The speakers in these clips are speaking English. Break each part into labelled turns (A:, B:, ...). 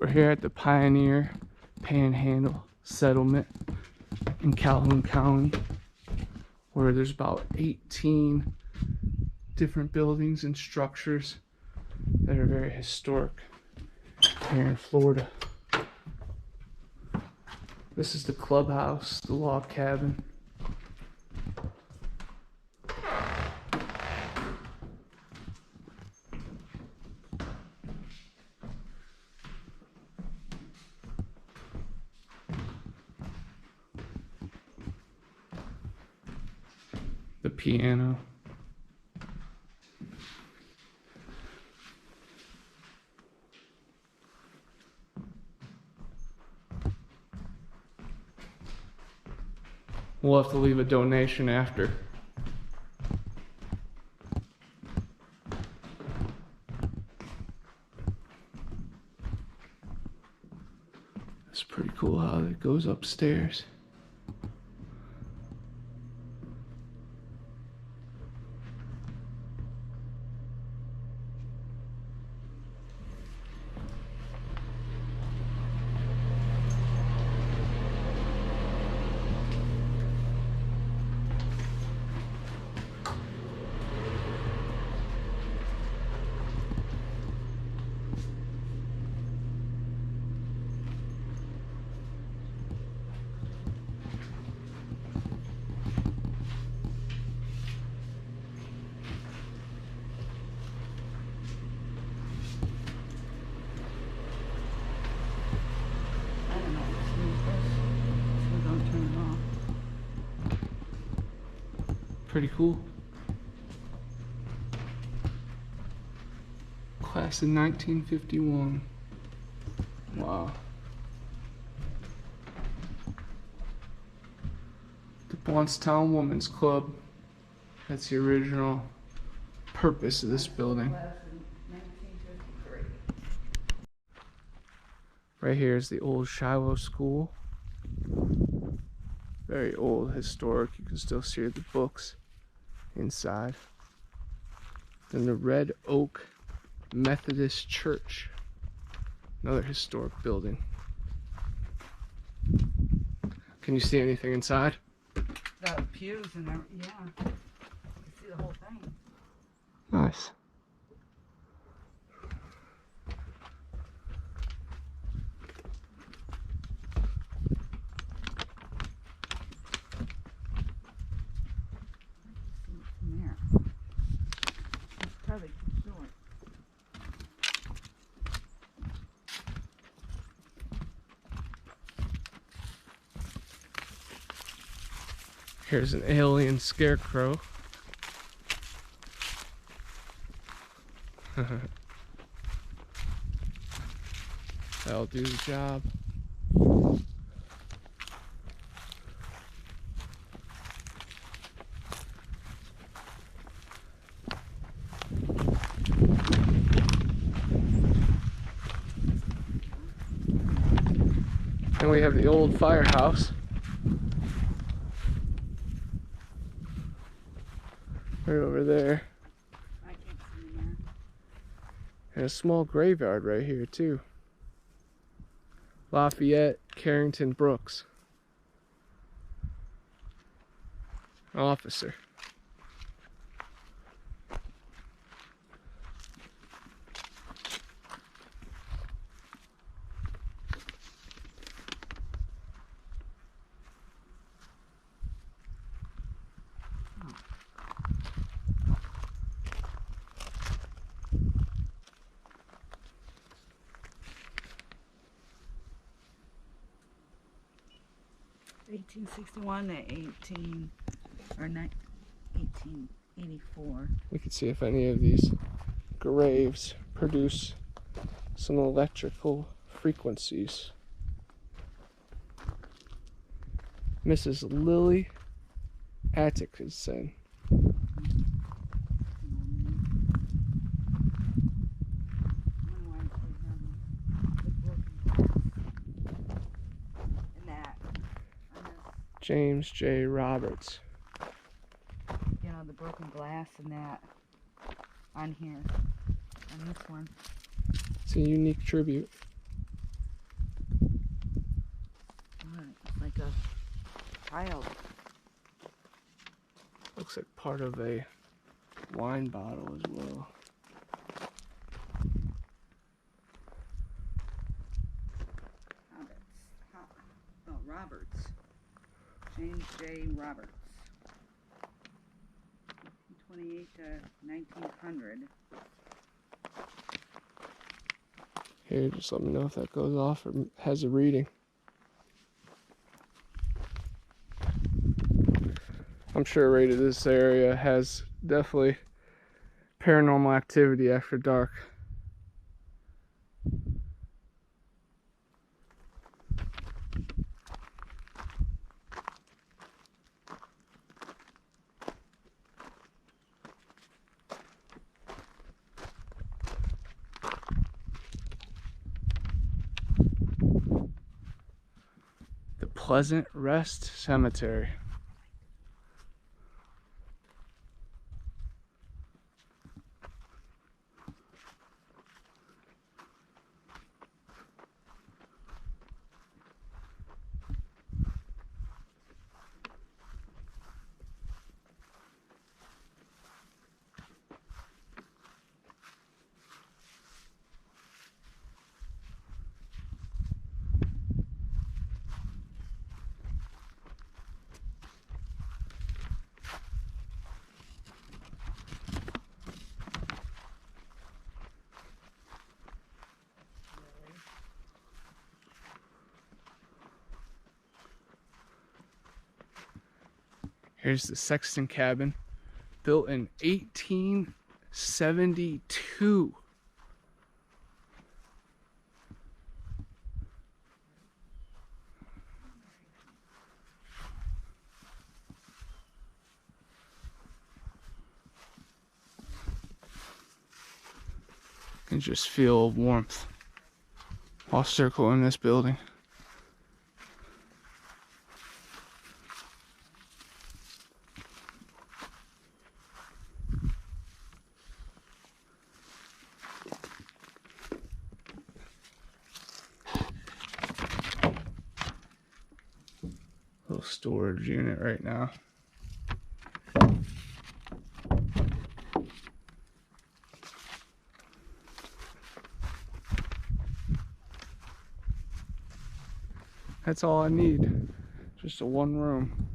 A: We're here at the Panhandle settlement in Calhoun County, where there's about 18 different buildings and structures that are very historic here in Florida. This is the clubhouse, the log cabin. The piano. We'll have to leave a donation after. It's pretty cool how it goes upstairs. Pretty cool. Class in 1951. Wow. The Blountstown Women's Club. That's the original purpose of this building. Right here is the old Shiloh School. Very old, historic. You can still see the books inside. Then the Red Oak Methodist Church, another historic building. Can you see anything inside?
B: The pews and everything, yeah. You can see the whole thing.
A: Nice. Here's an alien scarecrow. That'll do the job. And we have the old firehouse. Right over there.
B: I can't see in there.
A: And a small graveyard right here too. Lafayette Carrington Brooks. Officer.
B: (1861 to 1884).
A: We can see if any of these graves produce some electrical frequencies. Mrs. Lily Atkinson. James J. Roberts.
B: You know, the broken glass and that on here, on this one.
A: It's a unique tribute.
B: child.
A: Looks like part of a wine bottle as well.
B: Oh, Roberts. James J. Roberts. 1828 to 1900.
A: Here, just let me know if that goes off or has a reading. I'm sure right in this area has definitely paranormal activity after dark. The Pleasant Rest Cemetery. Here's the Sexton cabin, built in 1872. You can just feel warmth while circling this building. Little storage unit right now. That's all I need. Just a one room.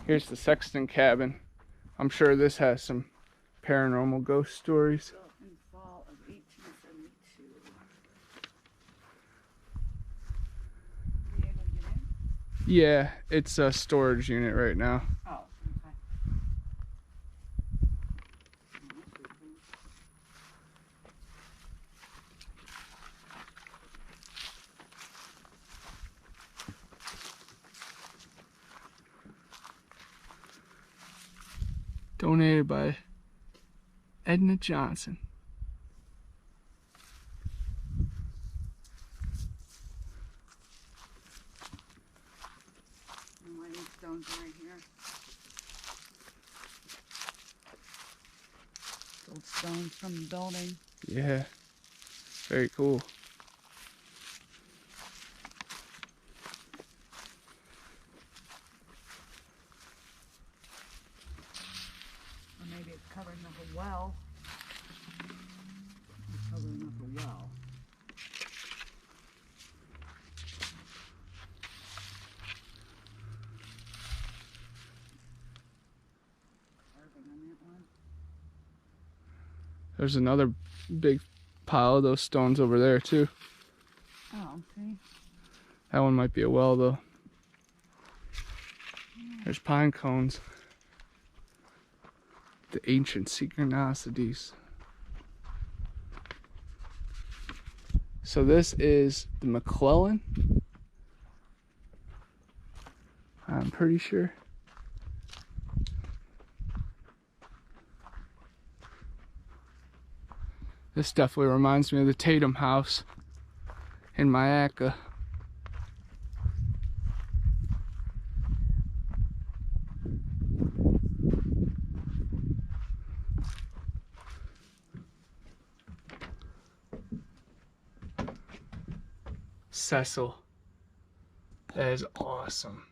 A: Here's the Sexton cabin. I'm sure this has some paranormal ghost stories.
B: Built in fall of 1872. Were you able to get in?
A: Yeah, it's a storage unit right now.
B: Oh, okay.
A: Donated by Edna Johnson.
B: And lighting stones right here. Old stones from the building.
A: Yeah, very cool.
B: Or maybe it's covering up a well. It's covering up a well. Carving on that one.
A: There's another big pile of those stones over there too.
B: Oh, okay.
A: That one might be a well though. There's pine cones. The ancient synchronicities. So this is the McClellan. I'm pretty sure. This definitely reminds me of the Tatum house in Mayaca. Cecil. That is awesome.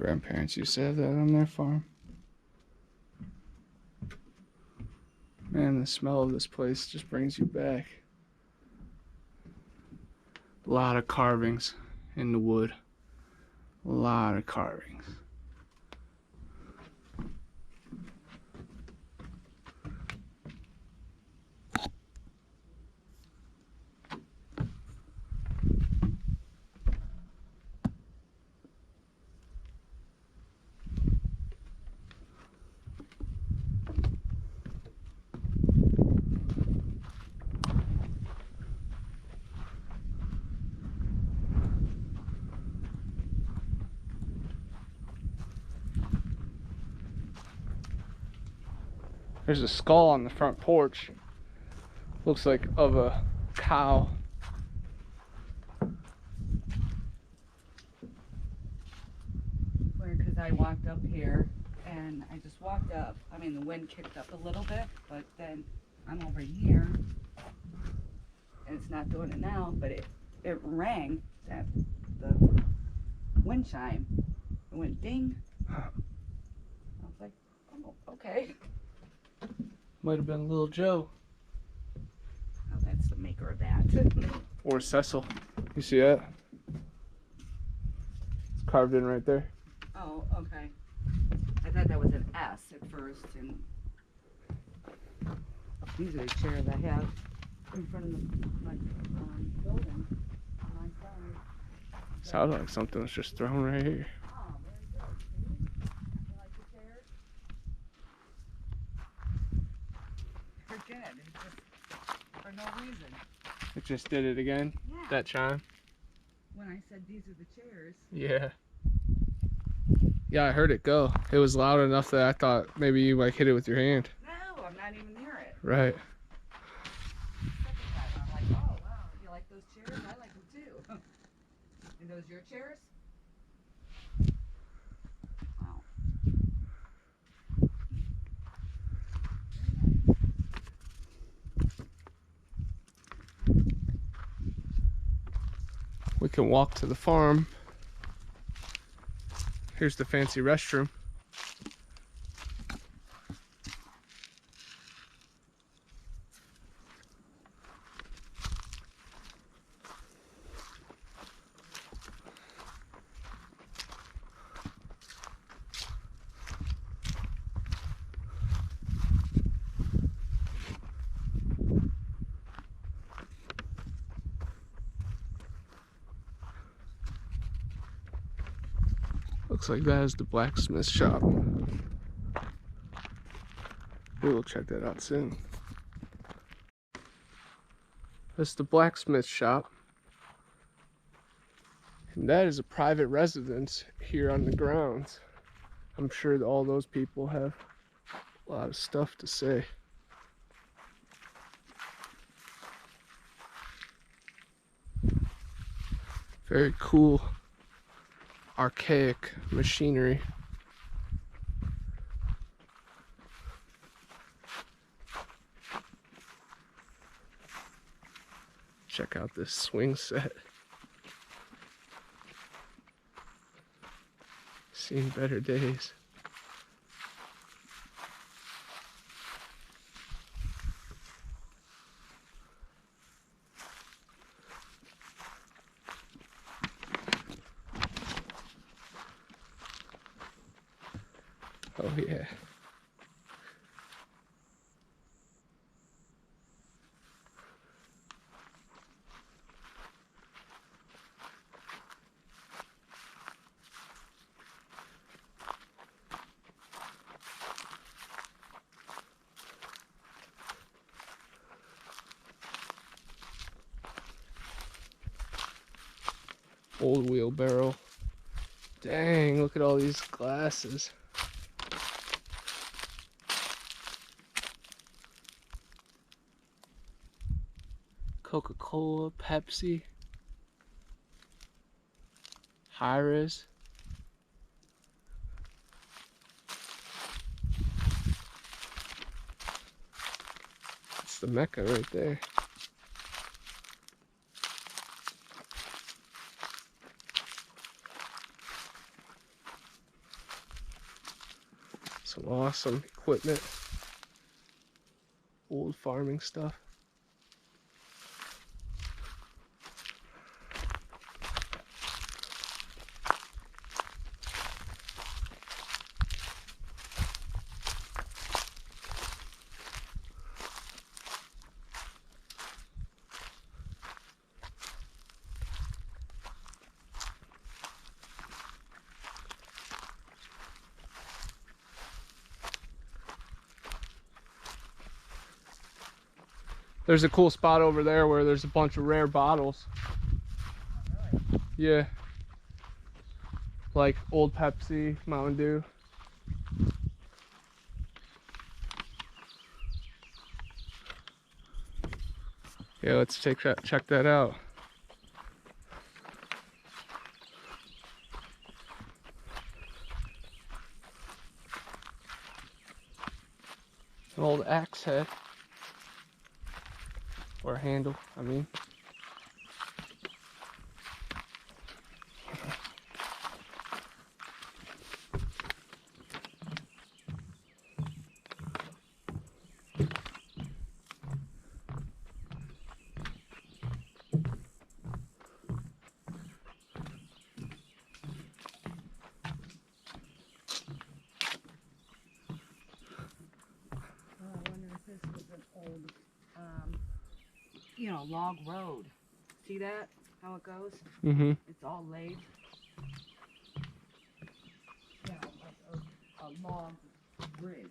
A: grandparents used to have that on their farm. Man, the smell of this place just brings you back. A lot of carvings in the wood. A lot of carvings. There's a skull on the front porch. Looks like of a cow.
B: Because I walked up here and I just walked up. I mean, the wind kicked up a little bit, but then I'm over here and it's not doing it now, but it rang at the wind chime. It went ding. I was like, oh, okay.
A: Might have been Little Joe.
B: Oh, that's the maker of that.
A: Or Cecil. You see that? It's carved in right there.
B: Oh, okay. I thought that was an S at first, and these are the chairs I have in front of my building on my side.
A: Sounded like something was just thrown right here.
B: Oh, very good. See? You like the chairs? They're good. It's just for no reason.
A: It just did it again.
B: Yeah.
A: That chime.
B: When I said these are the chairs.
A: Yeah. Yeah, I heard it go. It was loud enough that I thought maybe you might hit it with your hand.
B: No, I'm not even near it.
A: Right.
B: Second time, I'm like, oh wow, you like those chairs? I like them too. And those your chairs? Wow.
A: We can walk to the farm. Here's the fancy restroom. Looks like that is the blacksmith shop. We will check that out soon. That's the blacksmith shop. And that is a private residence here on the grounds. I'm sure that all those people have a lot of stuff to say. Very cool, archaic machinery. Check out this swing set. Seen better days. Oh yeah. Old wheelbarrow. Dang, look at all these glasses. Coca-Cola, Pepsi, Hi-Res. It's the Mecca right there. awesome equipment. Old farming stuff. There's a cool spot over there where there's a bunch of rare bottles. Yeah. Like old Pepsi, Mountain Dew. Yeah, let's check that out. An old axe head. Or handle, I mean.
B: You know, log road. See that? How it goes?
A: Mm-hmm.
B: It's all laid. Yeah, like a log bridge.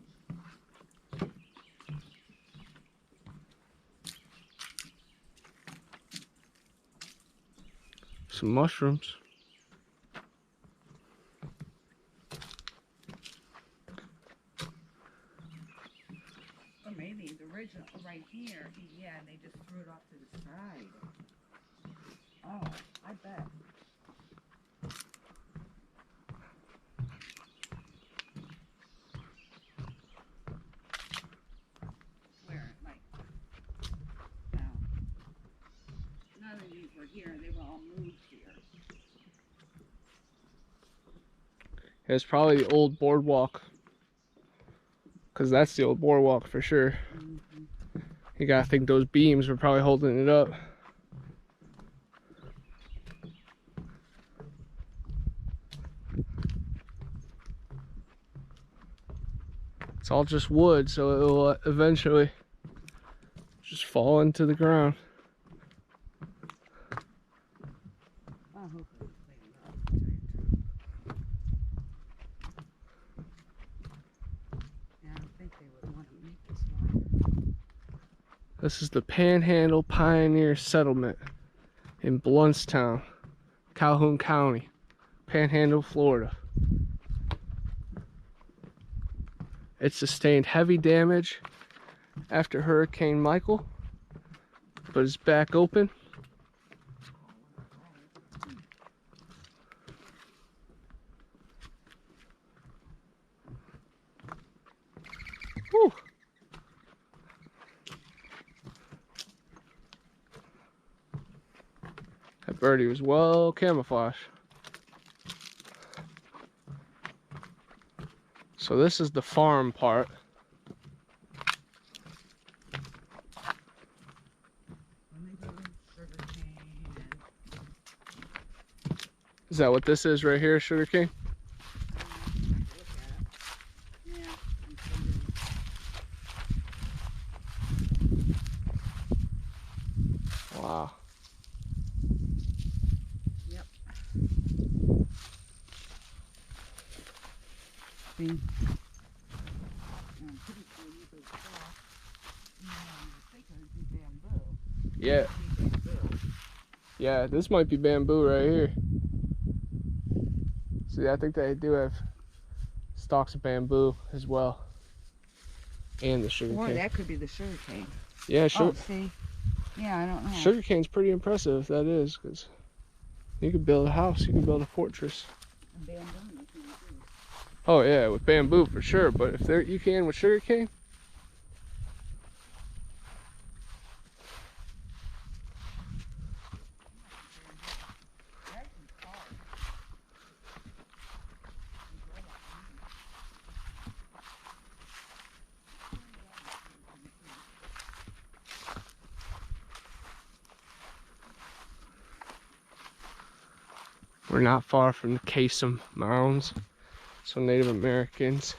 A: Some mushrooms.
B: Or maybe the original right here. Yeah, and they just threw it off to the side. Oh, I bet. Where, like, no. None of these were here. They were all moved here.
A: It's probably the old boardwalk. Because that's the old boardwalk for sure.
B: Mm-hmm.
A: You gotta think those beams were probably holding it up. It's all just wood, so it will eventually just fall into the ground.
B: I hope they clean it up, to tell you the truth. Yeah, I don't think they would want to make this wider.
A: This is the Panhandle Pioneer Settlement in Bluntstown, Calhoun County, Panhandle, Florida. It sustained heavy damage after Hurricane Michael, but is back open. Whew. That birdie was well camouflaged. So this is the farm part. Is that what this is right here, sugarcane? Wow.
B: Yep. See? I'm pretty sure you could cross. I think it would be bamboo.
A: Yeah.
B: Bamboo.
A: Yeah, this might be bamboo right here. See, I think they do have stalks of bamboo as well. And the sugar
B: Or
A: cane.
B: that could be the sugar cane.
A: Yeah, sure.
B: Oh, see? Yeah, I don't know.
A: Sugar cane's pretty impressive if that is, because you could build a house, you could build a fortress.
B: And bamboo you can do.
A: Oh yeah, with bamboo for sure, but if there you can with sugar cane. We're not far from the Kasem Mounds, so Native Americans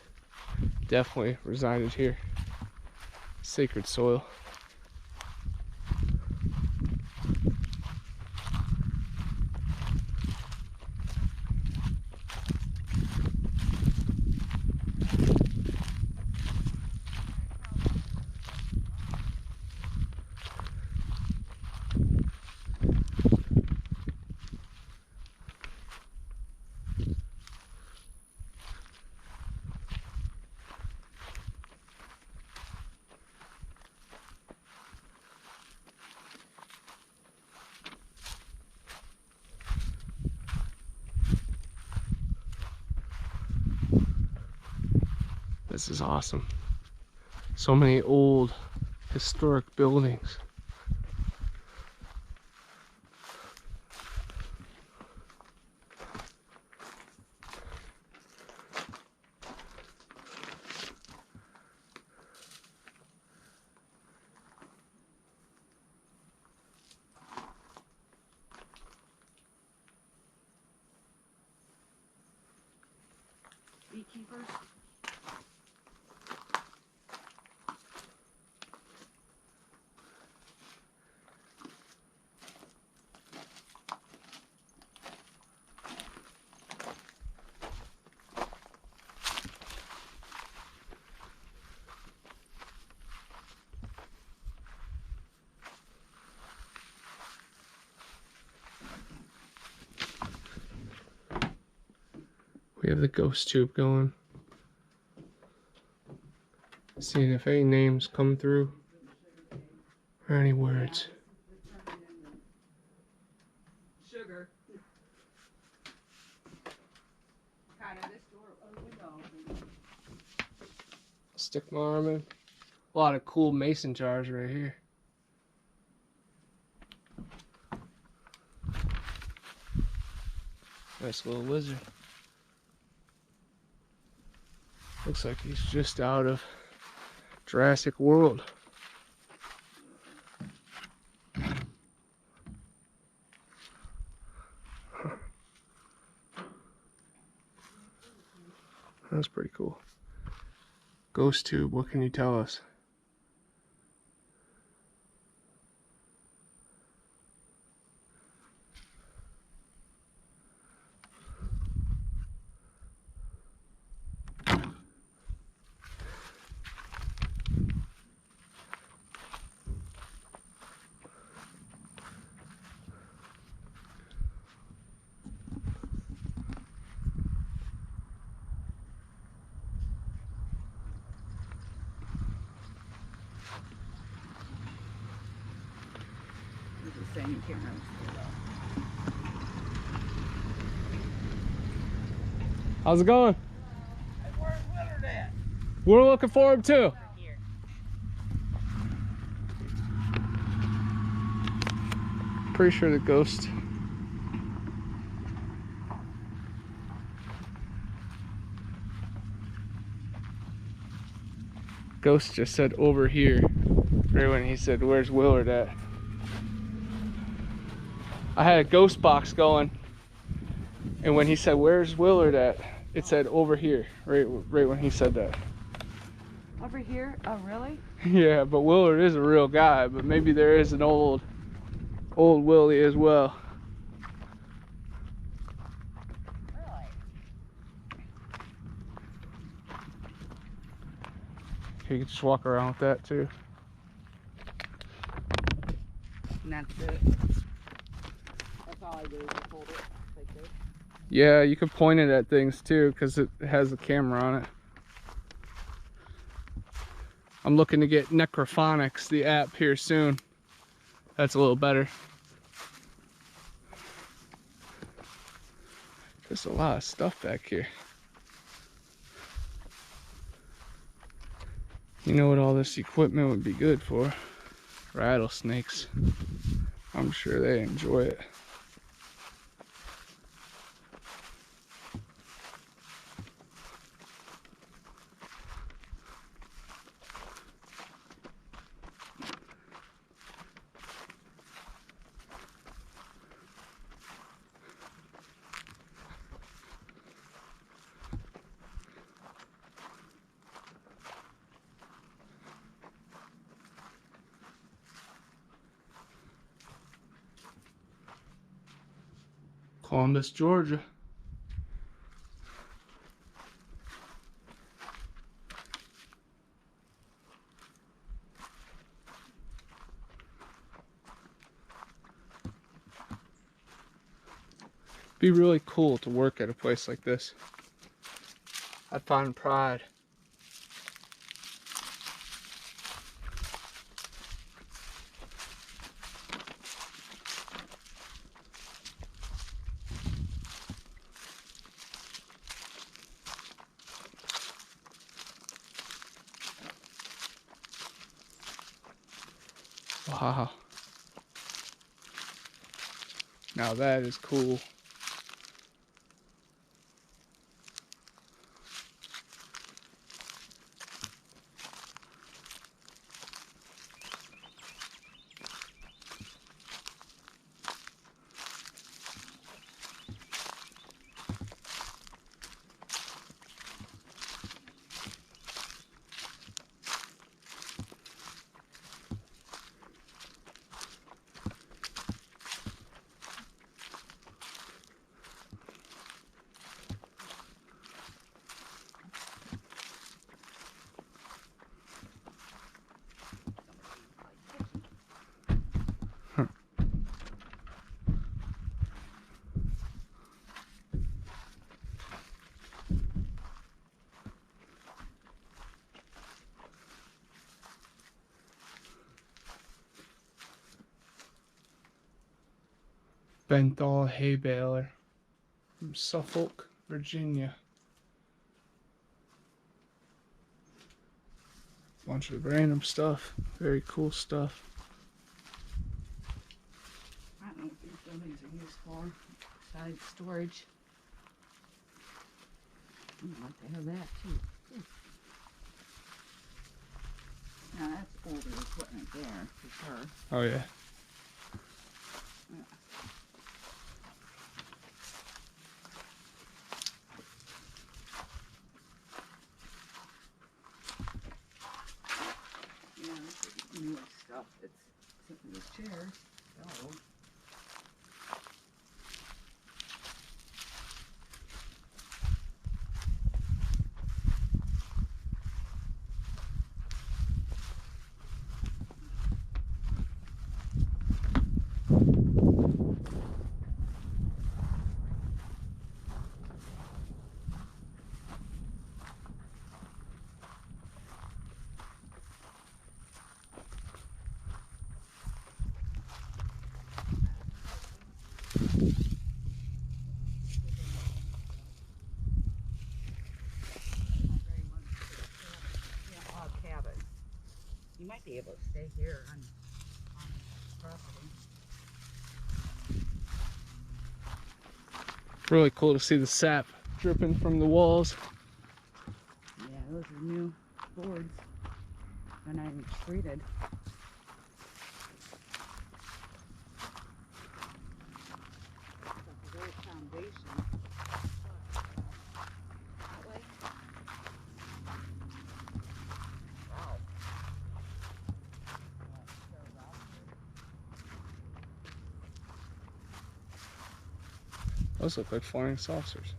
A: definitely resided here. Sacred soil. This is awesome. So many old historic buildings.
B: Beekeepers.
A: We have the ghost tube going. Seeing if any names come through or any words.
B: Sugar. Kind of this door window.
A: Stick my arm in. A lot of cool mason jars right here. Nice little lizard. Looks like he's just out of Jurassic World. That's pretty cool. Ghost tube, what can you tell us?
B: Saying you can't remember.
A: How's it going?
C: Hey, where's Willard at?
A: We're looking for him too.
C: Here.
A: Pretty sure the ghost. Ghost just said over here. Right when he said, "Where's Willard at?" I had a ghost box going, and when he said, "Where's Willard at?" it said over here. Right when he said that.
B: Over here? Oh, really?
A: Yeah, but Willard is a real guy, but maybe there is an old Willie as well.
C: Really?
A: You can just walk around with that too.
B: And that's it.
C: That's all I do is just hold it like this.
A: Yeah, you can point it at things too because it has a camera on it. I'm looking to get Necrophonics, the app, here soon. That's a little better. There's a lot of stuff back here. You know what all this equipment would be good for? Rattlesnakes. I'm sure they enjoy it. Columbus, Georgia. Be really cool to work at a place like this. I'd find pride. Wow. Now that is cool. Benthal hay baler from Suffolk, Virginia. Bunch of random stuff. Very cool stuff.
B: I don't know what these buildings are used for. Besides storage. I'd like to have that too. Now that's older equipment there for sure.
A: Oh yeah.
B: Yeah, this is new stuff that's except for this chair. Oh. Cabin. You might be able to stay here on property.
A: Really cool to see the sap dripping from the walls.
B: Yeah, those are new boards. They're not even treated. The very foundation. That way. Wow.
A: Those look like flying saucers.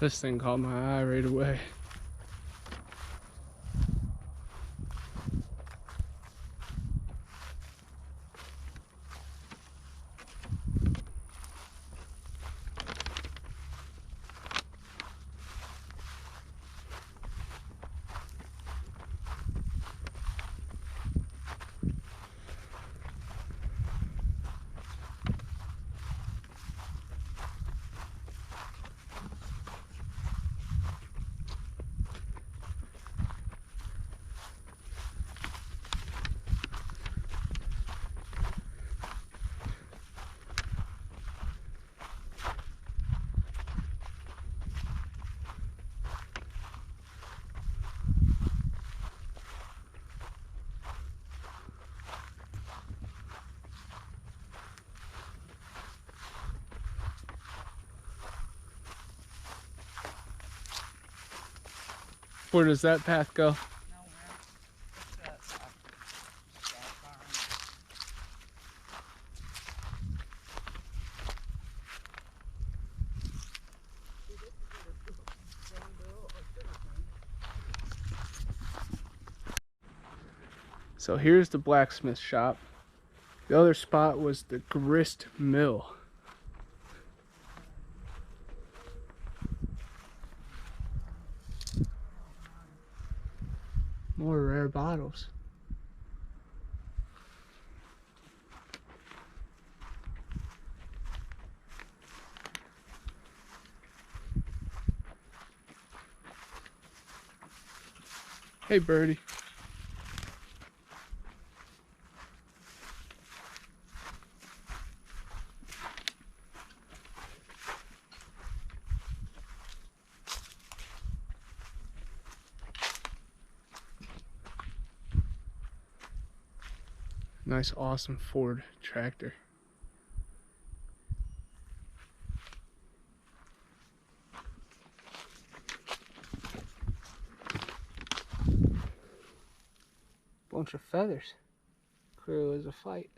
A: This thing caught my eye right away. Where does that path go?
B: Nowhere. Just a gas barn.
A: So here's the blacksmith shop. The other spot was the grist mill. More rare bottles. Hey, birdie. Nice, awesome Ford tractor. Bunch of feathers. Clearly was a fight.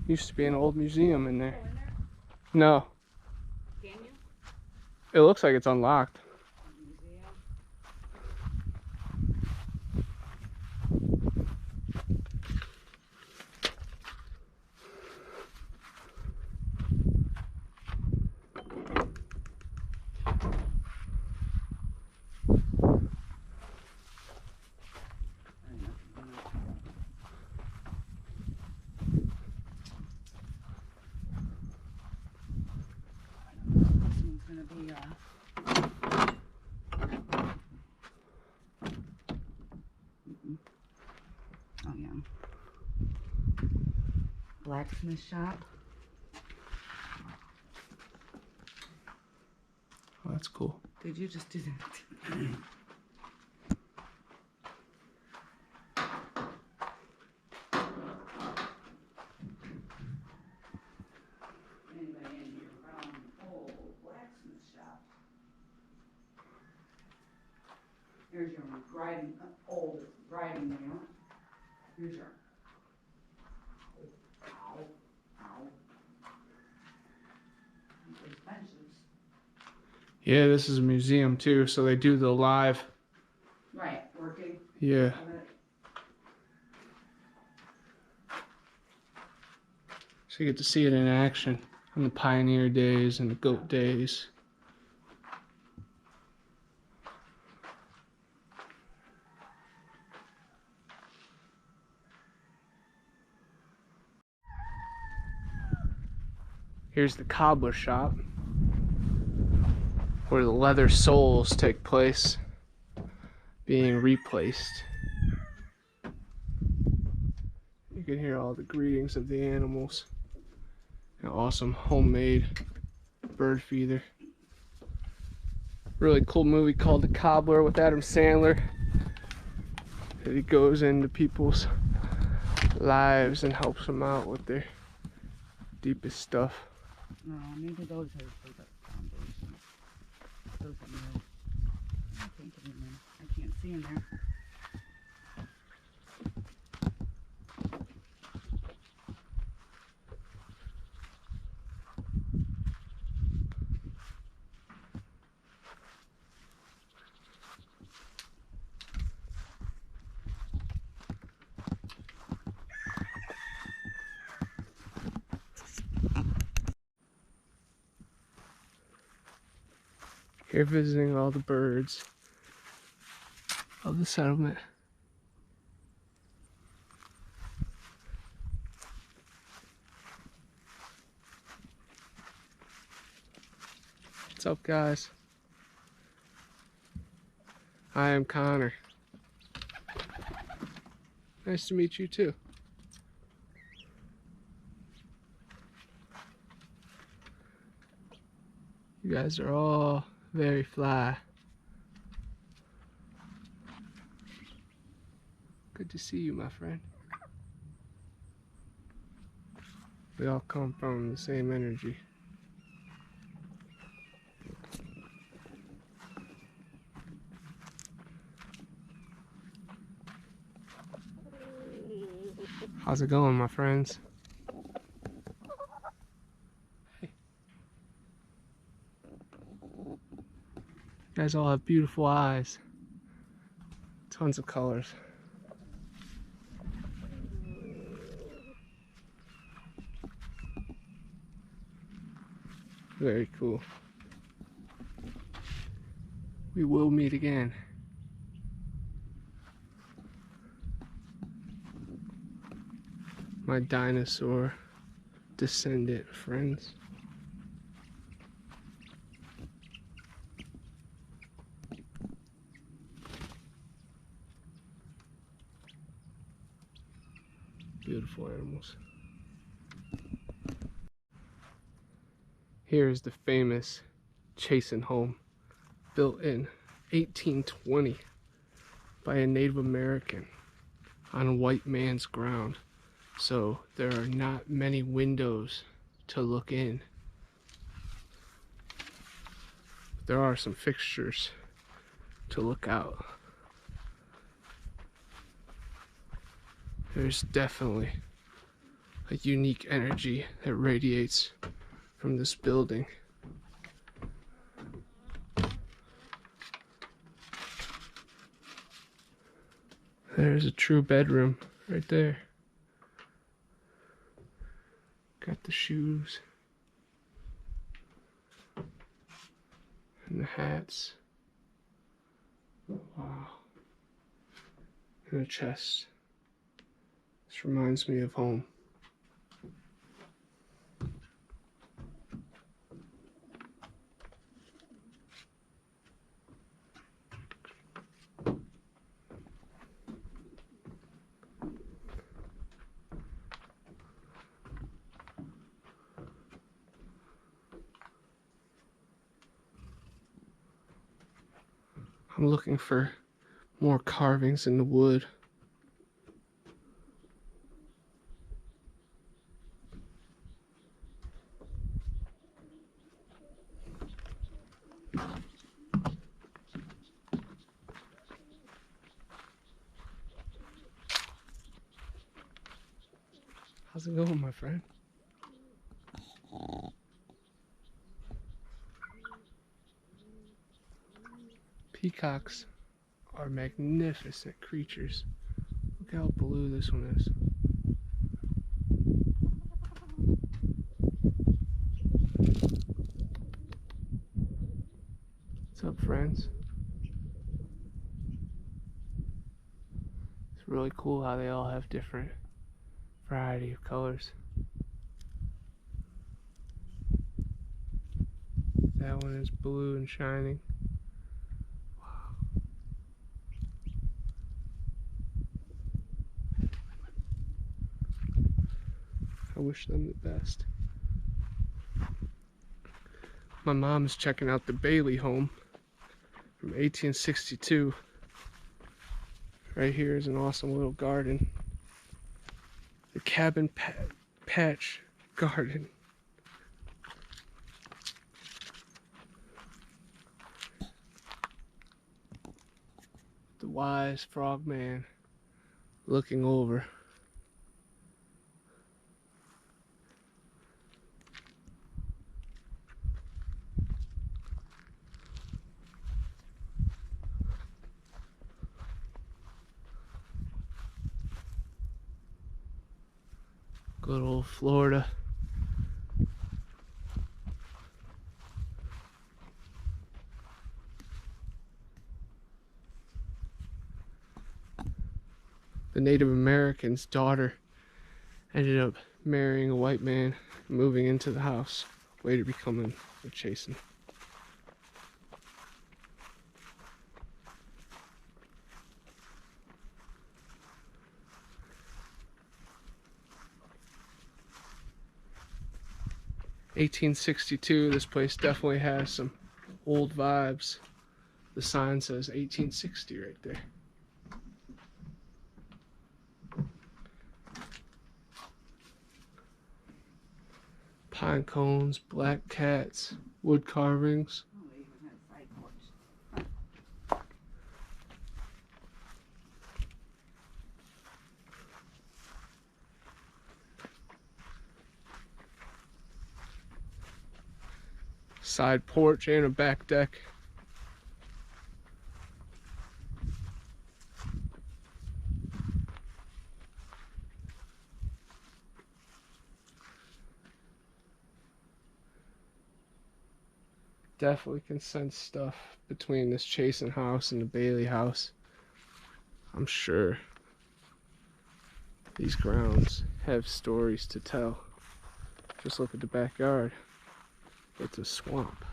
A: Used to be an old museum in there. No,
B: Can you?
A: it looks like it's unlocked.
B: Museum. This one's gonna be oh yeah. Blacksmith shop.
A: Oh, that's cool.
B: Did you just do that? Anybody in here from old blacksmith shop? Here's your grinding, old grinding wheel. Here's your. Ow, ow. There's benches.
A: Yeah, this is a museum too, so they do the live.
B: Right, working.
A: Yeah.
B: of it.
A: So you get to see it in action on the pioneer days and the goat days. Here's the cobbler shop, where the leather soles take place, being replaced. You can hear all the greetings of the animals. An awesome homemade bird feeder. Really cool movie called The Cobbler with Adam Sandler. He goes into people's lives and helps them out with their deepest stuff.
B: No, maybe those are for the foundation. Those are new. I can't get in there. I can't see in there.
A: Here visiting all the birds of the settlement. What's up, guys? I am Connor. Nice to meet you too. You guys are all very fly. to see you, my friend. We all come from the same energy. How's it going, my friends? Hey. You guys all have beautiful eyes. Tons of colors. Very cool. We will meet again. My dinosaur descendant friends. Beautiful animals. Here is the famous Chasin home, built in 1820 by a Native American on a white man's ground. So there are not many windows to look in. There are some fixtures to look out. There's definitely a unique energy that radiates from this building. There's a true bedroom right there. Got the shoes and the hats. Wow. And a chest. This reminds me of home. I'm looking for more carvings in the wood. How's it going, my friend? Peacocks are magnificent creatures. Look how blue this one is. What's up, friends? It's really cool how they all have different variety of colors. That one is blue and shining. I wish them the best. My mom is checking out the Bailey home from 1862. Right here is an awesome little garden. The cabin patch garden. The wise frogman looking over. Good old Florida. The Native American's daughter ended up marrying a white man, moving into the house, later becoming a Chasin. (1862). This place definitely has some old vibes. The sign says 1860 right there. pine cones, black cats, wood carvings.
B: Oh, they even had a side porch.
A: Side porch and a back deck. Definitely can sense stuff between this Chasen house and the Bailey house. I'm sure these grounds have stories to tell. Just look at the backyard. It's a swamp.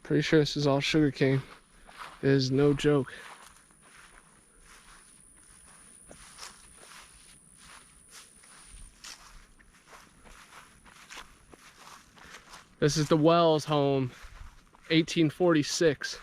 A: Pretty sure this is all sugarcane. It is no joke. This is the Wells home, 1846.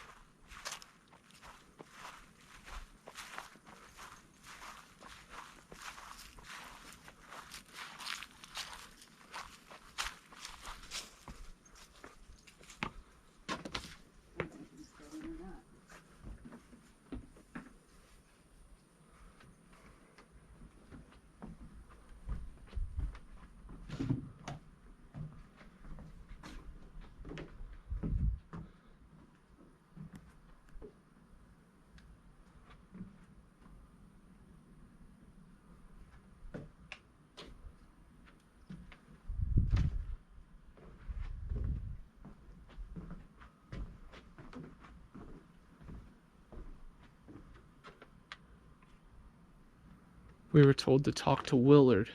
A: We were told to talk to Willard.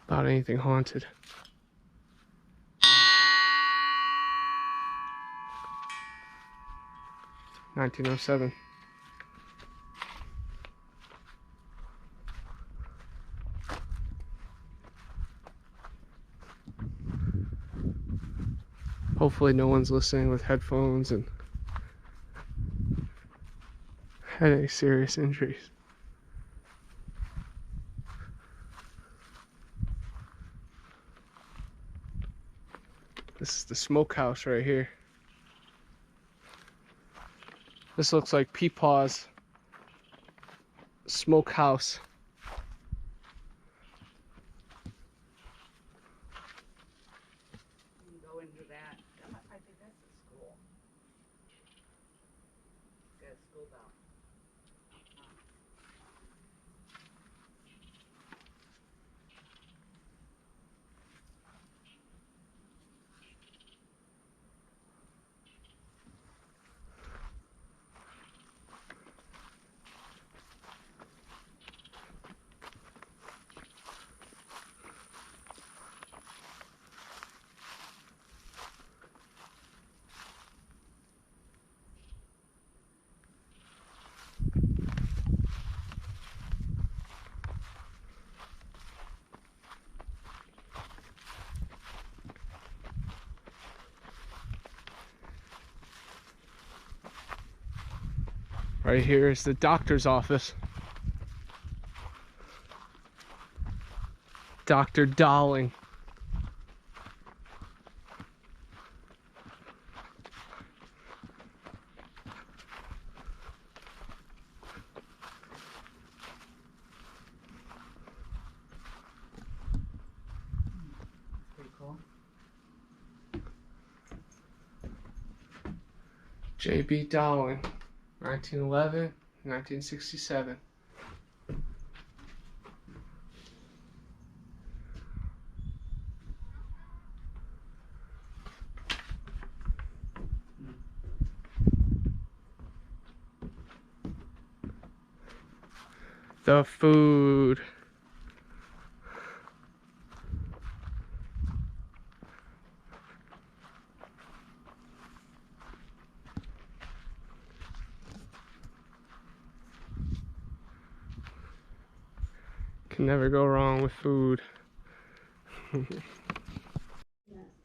A: About anything haunted. $1907. Hopefully no one's listening with headphones and had any serious injuries. This is the smokehouse right here. This looks like Peepaw's smokehouse.
B: You can go into that. I think that's a school. It's got a school bell.
A: Right here is the doctor's office. Dr. Dowling.
B: Pretty cool.
A: J.B. Dowling, 1911, 1967. The food. Can never go wrong with food.
D: Yeah,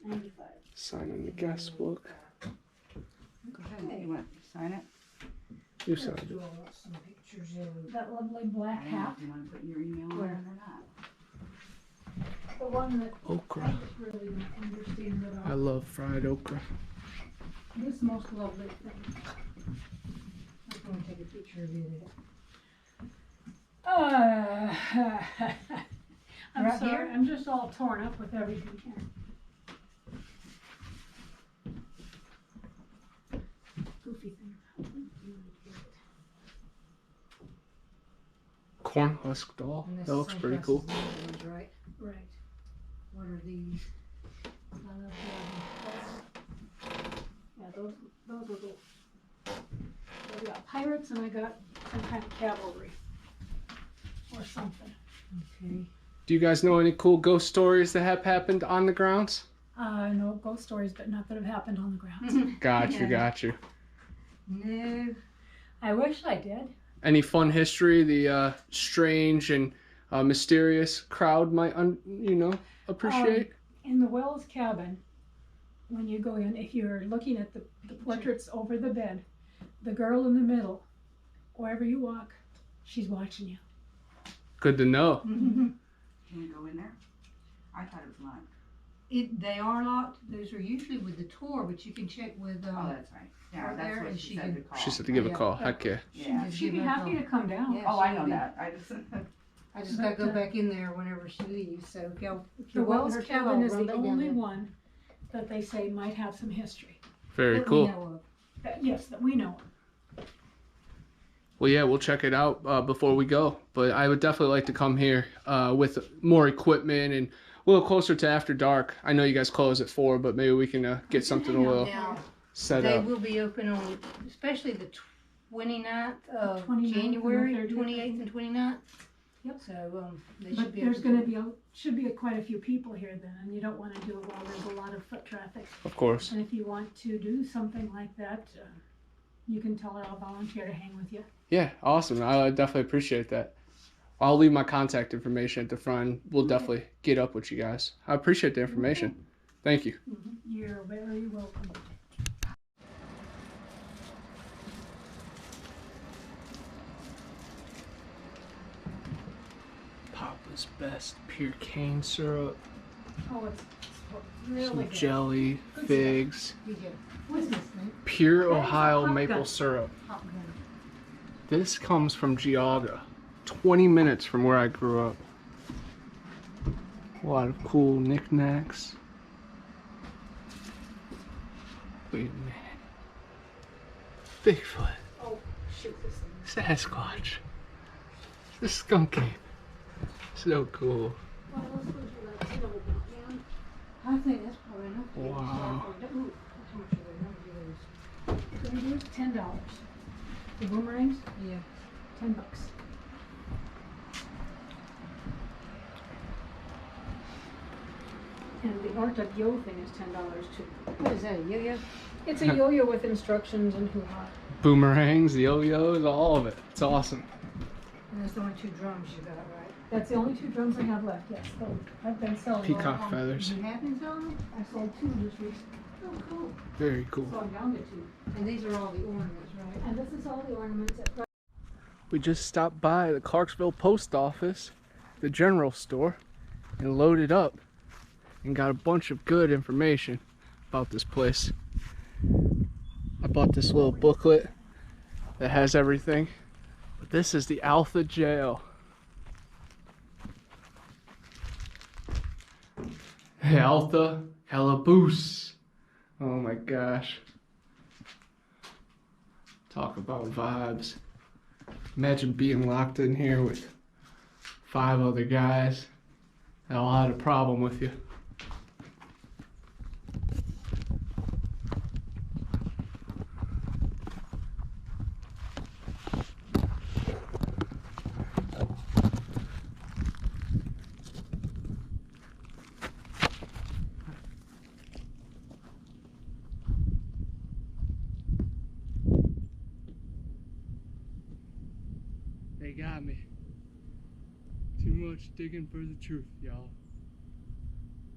D: 95.
A: Sign in the guest book.
B: Go ahead. You want to sign it?
A: You signed it.
C: Some pictures in.
D: That lovely
B: I
D: black
B: don't know
D: hat.
B: if you want to put your email on
D: Where?
B: it or not.
D: The one that I
A: Okra.
D: just really don't understand at
A: I
D: all.
A: love fried okra.
D: This most lovely thing.
C: I'm going to take a picture of it.
D: I'm
C: Right
D: sorry,
C: here?
D: I'm just all torn up with everything here. Goofy thing.
A: Corn husk doll.
C: And this
A: That looks pretty cool.
C: Ones, right?
D: Right.
C: What are these?
D: Yeah, those are the. I got pirates and I got some kind of cavalry. Or something.
C: Okay.
A: Do you guys know any cool ghost stories that have happened on the grounds?
D: I know ghost stories, but not that have happened on the grounds.
A: Got you,
C: Yeah.
A: got you.
C: No.
D: I wish I did.
A: Any fun history the strange and mysterious crowd might, appreciate?
D: In the Wells cabin, when you go in, if you're looking at the portraits over the bed, the girl in the middle, wherever you walk, she's watching you.
A: Good to know.
B: Can we go in there? I thought it was locked.
C: They are locked. Those are usually with the tour, but you can check with.
B: Oh, that's right. Yeah,
C: Right
B: that's
C: there,
B: what
C: and
B: she
C: she
B: said
C: can-
B: to call.
A: She said to give a
C: Yeah.
A: call. Heck yeah.
B: Yeah.
D: She'd be happy to come down.
C: Yeah,
B: Oh, I
C: she
B: know
C: would be.
B: that. I just.
C: I just gotta go back in there whenever she leaves. So if you
D: The
C: want
D: Wells
C: her to,
D: cabin
C: I'll
D: is
C: run
D: the
C: back down
D: only
C: there.
D: one that they say might have some history.
A: Very
C: That we
A: cool.
C: know of.
D: Yes, that we know of.
A: Well, yeah, we'll check it out before we go. But I would definitely like to come here with more equipment and a little closer to after dark. I know you guys close at 4, but maybe we can get something a little
C: Now,
A: set
C: they
A: up.
C: will be open on, especially the 29th of
D: 29th and the
C: January,
D: 30th.
C: 28th and 29th.
D: Yep.
C: So they
D: But
C: should be.
D: there's
C: able
D: gonna be should be quite a few people here then, and you don't wanna do it while there's a lot of foot traffic.
A: Of course.
D: And if you want to do something like that, you can tell her I'll volunteer to hang with you.
A: Yeah, awesome. I definitely appreciate that. I'll leave my contact information at the front. We'll definitely get up with you guys. I appreciate the information. Thank you.
D: You're very welcome.
A: Papa's Best pure cane syrup,
D: Oh, it's really
A: some
D: good.
A: jelly, figs,
C: You get
D: What's this thing?
A: pure
D: That is a
A: Ohio
D: hot
A: maple
D: gun.
A: syrup.
D: Hot gun.
A: This comes from Geauga, 20 minutes from where I grew up. A lot of cool knickknacks. Wait a minute. Bigfoot,
D: Oh, shoot this thing.
A: Sasquatch, the skunk ape. So cool.
D: What else would you like to know about, man?
C: I think that's probably enough. to get
A: Wow.
C: started. Ooh, how much are they? How much are
D: Gonna do $10. The boomerangs,
C: those? Yeah.
D: $10. And the Arctic Yo thing is $10 too.
C: What is that? A yo-yo?
D: It's a yo-yo with instructions and hoo-ha.
A: Boomerangs, yo-yos, all of it. It's awesome.
C: And that's the only 2 drums you got, right?
D: That's the only 2 drums I have left, yes. So I've been selling all
A: Peacock
D: along.
A: feathers.
C: You have been selling them?
D: I sold 2 just recently.
C: Oh, cool.
A: Very cool.
D: So I'm down to 2.
C: And these are all the ornaments, right?
D: And this is all the ornaments at
A: We just stopped by the Clarksville post office, the general store, and loaded up and got a bunch of good information about this place. I bought this little booklet that has everything, but this is the Alpha Jail. Hey, Alpha Calaboose. Oh my gosh. Talk about vibes. Imagine being locked in here with 5 other guys that all had a problem with you. They got me. 2 much digging for the truth, y'all.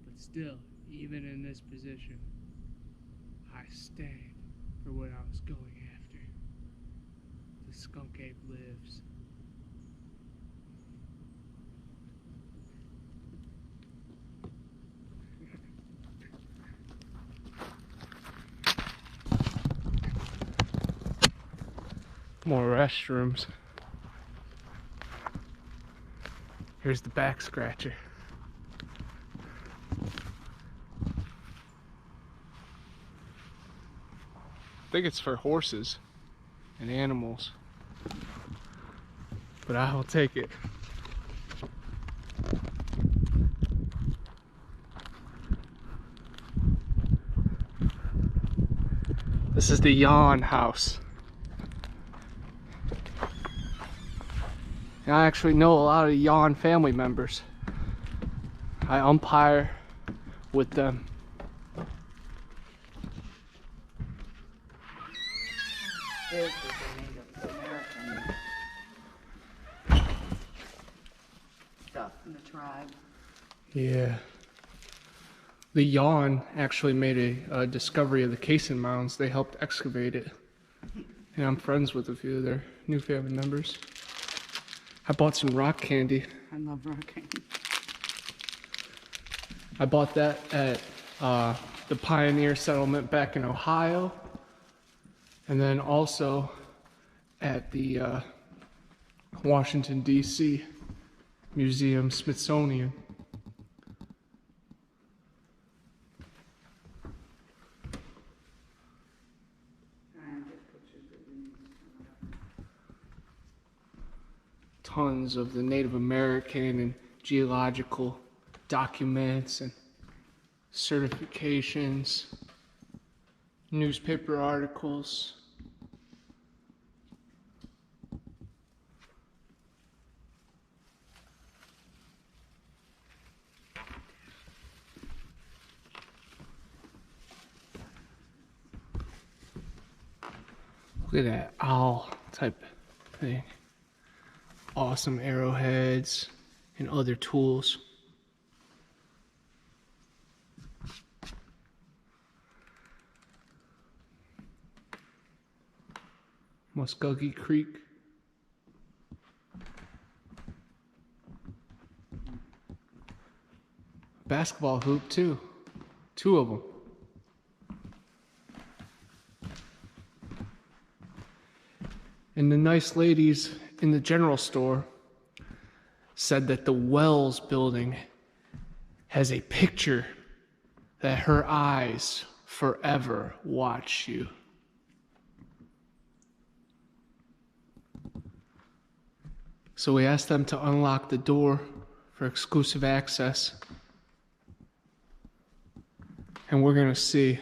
A: But still, even in this position, I stand for what I was going after. The skunk ape lives. More restrooms. Here's the back scratcher. I think it's for horses and animals, but I will take it. This is the Yawn House. And I actually know a lot of Yawn family members. I umpire with them.
B: This is the Native American stuff in the tribe.
A: Yeah. The Yawn actually made a discovery of the Cason Mounds. They helped excavate it. And I'm friends with a few of their new family members. I bought some rock candy.
B: I love rock candy.
A: I bought that at the Pioneer Settlement back in Ohio. And then also at the Washington, D.C. Museum Smithsonian. Tons of the Native American and geological documents and certifications, newspaper articles. Look at that owl type thing. Awesome arrowheads and other tools. Muskogee Creek. Basketball hoop too. 2 of them. And the nice ladies in the general store said that the Wells building has a picture that her eyes forever watch you. So we asked them to unlock the door for exclusive access. And we're going to see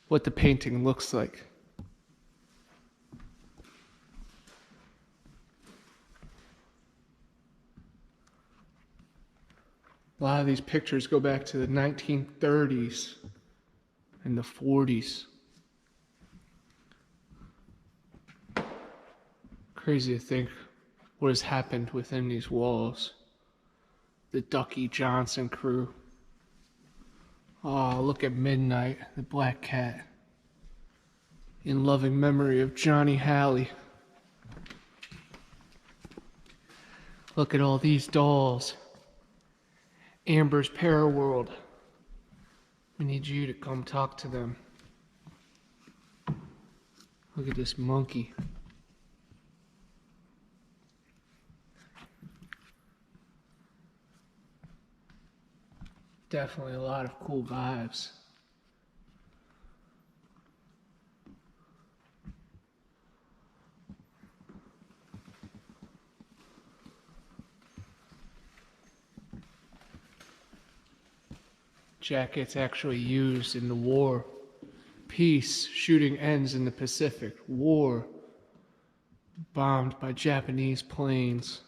A: what the painting looks like. A lot of these pictures go back to the 1930s and the 40s. Crazy to think what has happened within these walls. The Ducky Johnson crew. Oh, look at Midnight, the black cat. In loving memory of Johnny Halley. Look at all these dolls. Amber's Paraworld. We need you to come talk to them. Look at this monkey. Definitely a lot of cool vibes. Jackets actually used in the war. Peace, shooting ends in the Pacific. War, bombed by Japanese planes.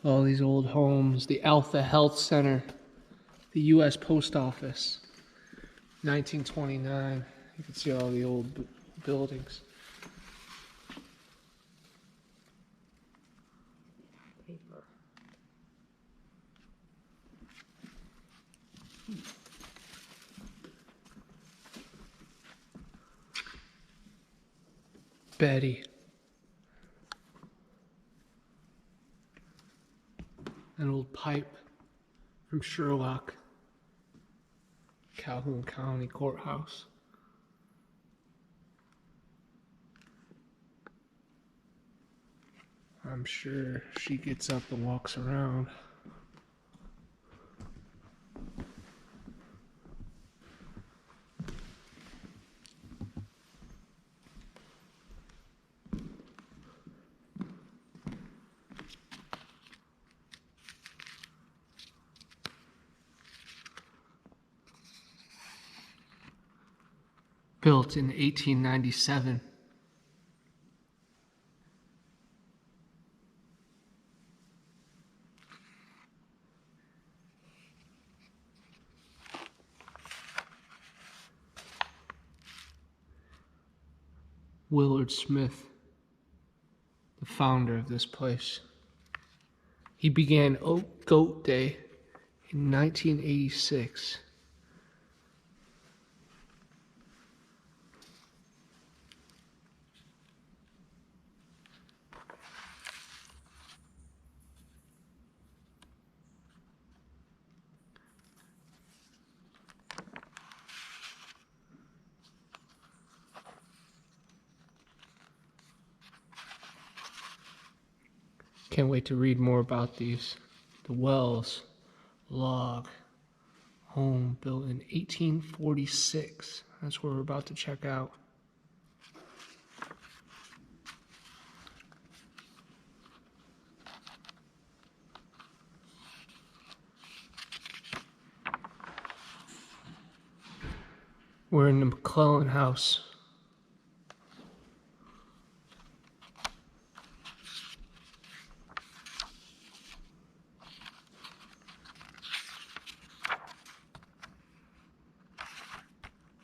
A: All these old homes, the Alpha Health Center, the U.S. Post Office, 1929. You can see all the old buildings.
C: Paper.
A: Betty. An old pipe from Sherlock. Calhoun County Courthouse. I'm sure she gets up and walks around. Built in 1897. Willard Smith, the founder of this place. He began Oak Goat Day in 1986. Can't wait to read more about these. The Wells log home built in 1846. That's what we're about to check out. We're in the McClellan house.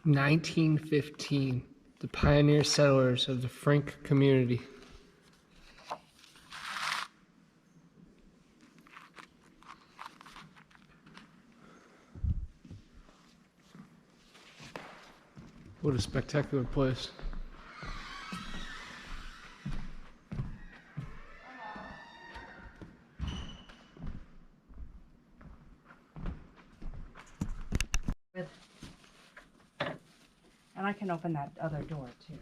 A: (1915), the pioneer settlers of the Frank community. What a spectacular place.
B: And I can open that other door too.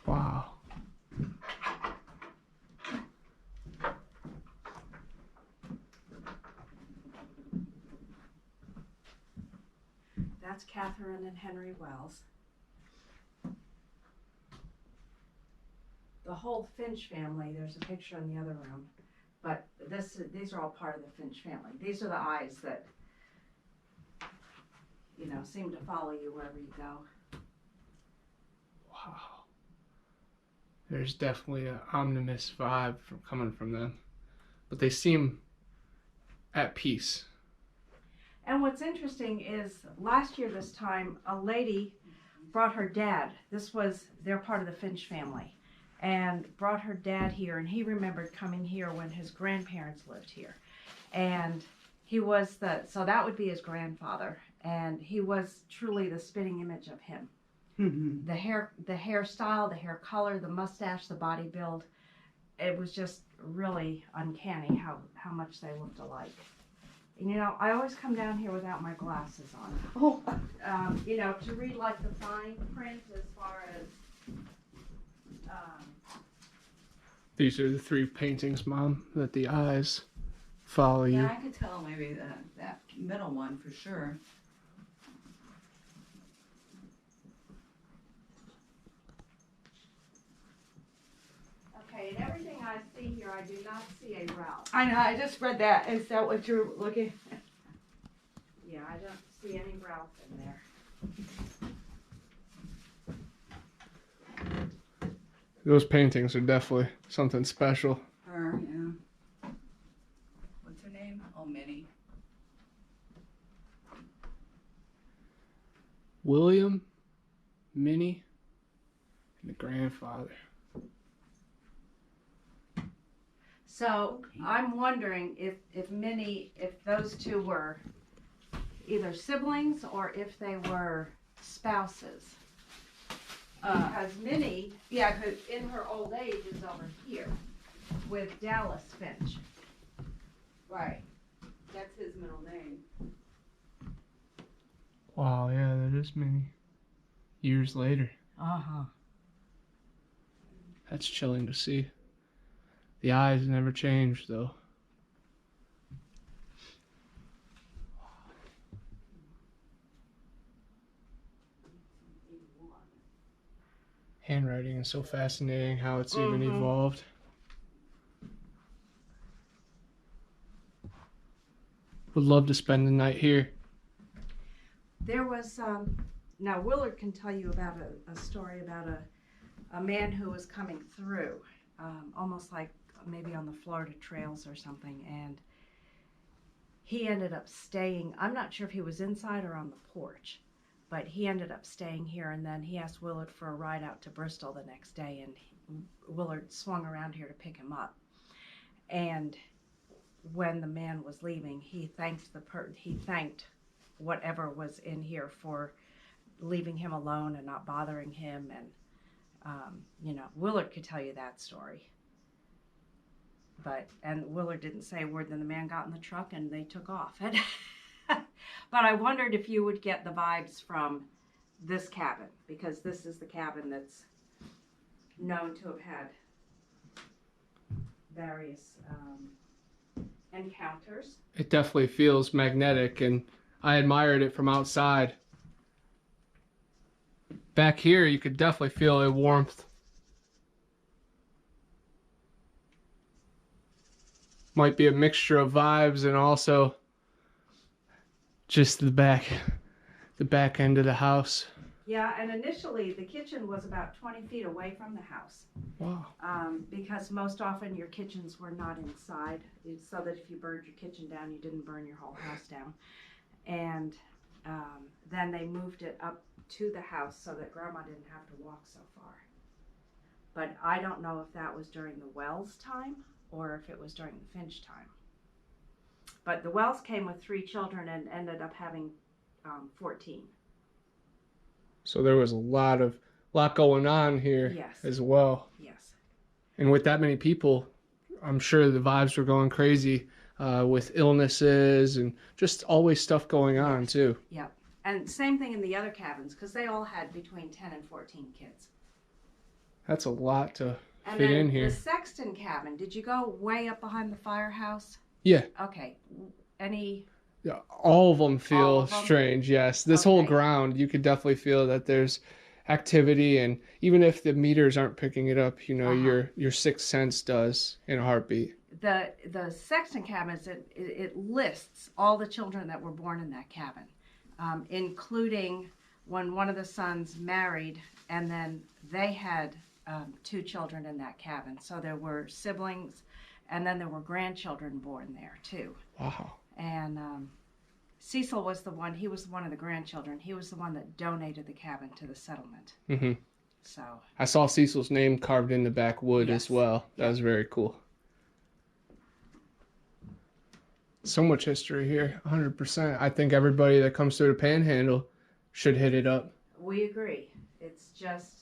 A: Wow.
B: That's Catherine and Henry Wells. The whole Finch family, there's a picture in the other room, but these are all part of the Finch family. These are the eyes that, you know, seem to follow you wherever you go.
A: Wow. There's definitely an ominous vibe coming from them. But they seem at peace.
B: And what's interesting is last year this time, a lady brought her dad. They're part of the Finch family. And brought her dad here, and he remembered coming here when his grandparents lived here. And he was so that would be his grandfather, and he was truly the spitting image of him.
C: Mm-hmm.
B: The hairstyle, the hair color, the mustache, the body build, it was just really uncanny how much they looked alike. And you know, I always come down here without my glasses on.
C: Oh.
B: You know, to read like the fine print as far as
A: These are the three paintings, Mom, that the eyes follow you.
C: Yeah, I could tell maybe that middle one for sure.
B: okay, and everything I see here, I do not see a Ralph.
C: I know, I just read that. Is that what you're looking at?
B: Yeah, I don't see any Ralph in there.
A: Those paintings are definitely something special.
B: Her, yeah. What's her name? Oh, Minnie.
A: William, Minnie, and the grandfather.
E: So I'm wondering if Minnie, if those two were either siblings or if they were spouses. Because Minnie, yeah, who in her old age is over here with Dallas Finch.
B: Right. That's his middle name.
A: Wow, yeah, that is Minnie. Years later.
E: Uh-huh.
A: That's chilling to see. The eyes never change, though. Handwriting is so fascinating how it's even evolved. Would love to spend the night here.
E: There was, now Willard can tell you about a story about a man who was coming through, almost like maybe on the Florida trails or something, and he ended up staying, I'm not sure if he was inside or on the porch, but he ended up staying here, and then he asked Willard for a ride out to Bristol the next day, and Willard swung around here to pick him up. And when the man was leaving, he thanked whatever was in here for leaving him alone and not bothering him, and you know, Willard could tell you that story. And Willard didn't say a word, then the man got in the truck and they took off. But I wondered if you would get the vibes from this cabin, because this is the cabin that's known to have had various encounters.
A: It definitely feels magnetic, and I admired it from outside. Back here, you could definitely feel a warmth. Might be a mixture of vibes and also just the back end of the house.
E: Yeah, and initially the kitchen was about 20 feet away from the house.
A: Wow.
E: Because most often your kitchens were not inside, so that if you burned your kitchen down, you didn't burn your whole house down. And then they moved it up to the house so that Grandma didn't have to walk so far. But I don't know if that was during the Wells time or if it was during the Finch time. But the Wells came with 3 children and ended up having 14.
A: So there was a lot going on here.
E: Yes.
A: As well.
E: Yes.
A: And with that many people, I'm sure the vibes were going crazy with illnesses and just always stuff going on too.
E: Yep. And same thing in the other cabins, because they all had between 10 and 14 kids.
A: That's a lot to
E: And
A: fit
E: then
A: in here.
E: the Sexton cabin, did you go way up behind the firehouse?
A: Yeah.
E: Okay. Any?
A: Yeah, all of them feel
E: All of them?
A: strange, yes. This whole
E: Okay.
A: ground, you could definitely feel that there's activity, and even if the meters aren't picking it up, you know, your sixth sense does in a heartbeat.
E: The Sexton cabins, it lists all the children that were born in that cabin, including when one of the sons married, and then they had 2 children in that cabin. So there were siblings, and then there were grandchildren born there too.
A: Wow.
E: And Cecil was the one, he was one of the grandchildren. He was the one that donated the cabin to the settlement.
A: Mm-hmm.
E: So
A: I saw Cecil's name carved in the back wood
E: Yes.
A: as well. That was very cool. So much history here, 100%. I think everybody that comes through the Panhandle should hit it up.
E: we agree. It's just,